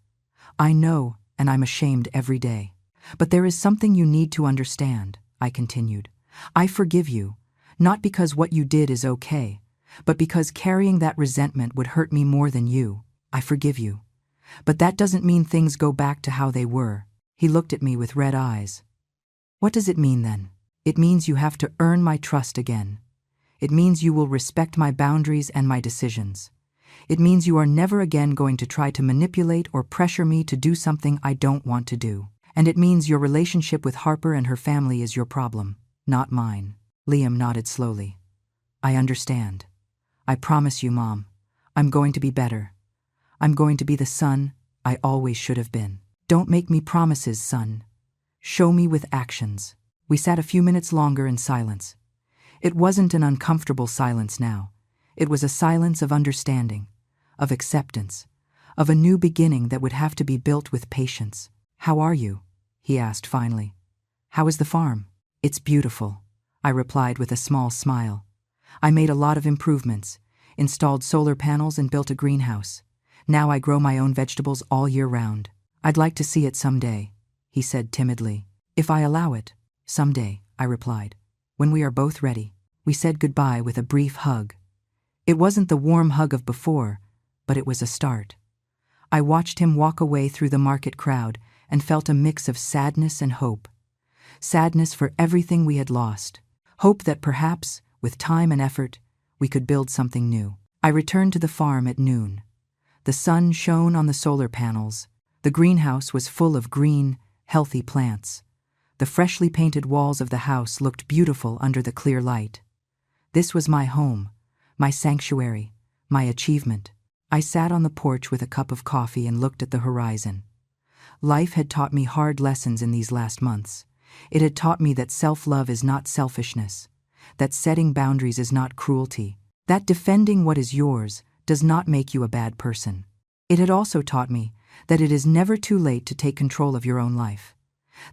I know, and I'm ashamed every day. But there is something you need to understand, I continued. I forgive you, not because what you did is okay, but because carrying that resentment would hurt me more than you. I forgive you. But that doesn't mean things go back to how they were. He looked at me with red eyes. What does it mean then? It means you have to earn my trust again. It means you will respect my boundaries and my decisions. It means you are never again going to try to manipulate or pressure me to do something I don't want to do. And it means your relationship with Harper and her family is your problem, not mine. Liam nodded slowly. I understand. I promise you, Mom, I'm going to be better. I'm going to be the son I always should have been. Don't make me promises, son. Show me with actions. We sat a few minutes longer in silence. It wasn't an uncomfortable silence now. It was a silence of understanding, of acceptance, of a new beginning that would have to be built with patience. How are you? He asked finally. How is the farm? It's beautiful, I replied with a small smile. I made a lot of improvements, installed solar panels and built a greenhouse. Now I grow my own vegetables all year round. I'd like to see it someday, he said timidly. If I allow it. Someday, I replied. When we are both ready. We said goodbye with a brief hug. It wasn't the warm hug of before, but it was a start. I watched him walk away through the market crowd and felt a mix of sadness and hope. Sadness for everything we had lost. Hope that perhaps, with time and effort, we could build something new. I returned to the farm at noon. The sun shone on the solar panels. The greenhouse was full of green, healthy plants. The freshly painted walls of the house looked beautiful under the clear light. This was my home, my sanctuary, my achievement. I sat on the porch with a cup of coffee and looked at the horizon. Life had taught me hard lessons in these last months. It had taught me that self-love is not selfishness, that setting boundaries is not cruelty, that defending what is yours does not make you a bad person. It had also taught me that it is never too late to take control of your own life,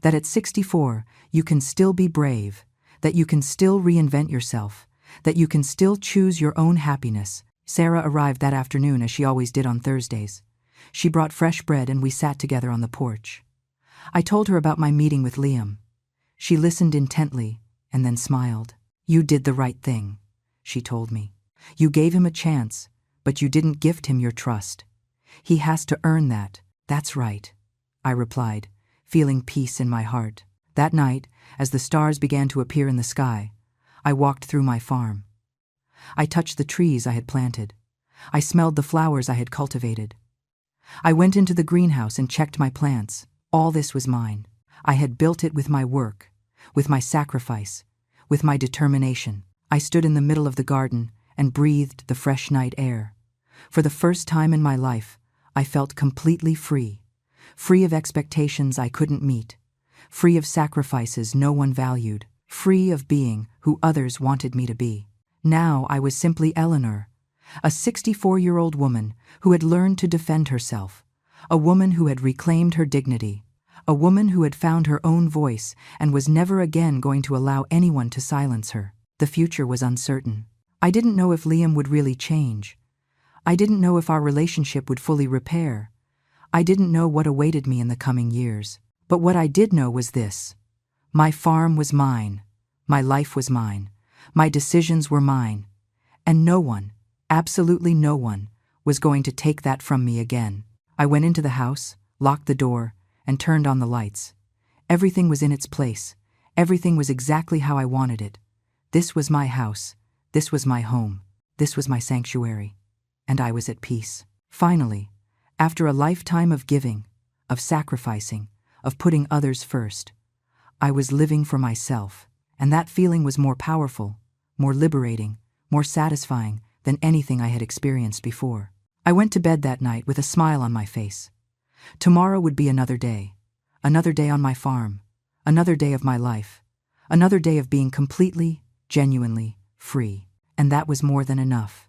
that at 64 you can still be brave, that you can still reinvent yourself, that you can still choose your own happiness. Sarah arrived that afternoon as she always did on Thursdays. She brought fresh bread and we sat together on the porch. I told her about my meeting with Liam. She listened intently and then smiled. You did the right thing, she told me. You gave him a chance, but you didn't gift him your trust. He has to earn that. That's right, I replied, feeling peace in my heart. That night, as the stars began to appear in the sky, I walked through my farm. I touched the trees I had planted. I smelled the flowers I had cultivated. I went into the greenhouse and checked my plants. All this was mine. I had built it with my work, with my sacrifice, with my determination. I stood in the middle of the garden and breathed the fresh night air. For the first time in my life, I felt completely free. Free of expectations I couldn't meet. Free of sacrifices no one valued. Free of being who others wanted me to be. Now I was simply Eleanor, a 64-year-old woman who had learned to defend herself, a woman who had reclaimed her dignity, a woman who had found her own voice and was never again going to allow anyone to silence her. The future was uncertain. I didn't know if Liam would really change. I didn't know if our relationship would fully repair. I didn't know what awaited me in the coming years. But what I did know was this. My farm was mine. My life was mine. My decisions were mine. And no one, Absolutely no one was going to take that from me again. I went into the house, locked the door, and turned on the lights. Everything was in its place. Everything was exactly how I wanted it. This was my house. This was my home. This was my sanctuary. And I was at peace. Finally, after a lifetime of giving, of sacrificing, of putting others first, I was living for myself. And that feeling was more powerful, more liberating, more satisfying than anything I had experienced before. I went to bed that night with a smile on my face. Tomorrow would be another day on my farm, another day of my life, another day of being completely, genuinely free. And that was more than enough.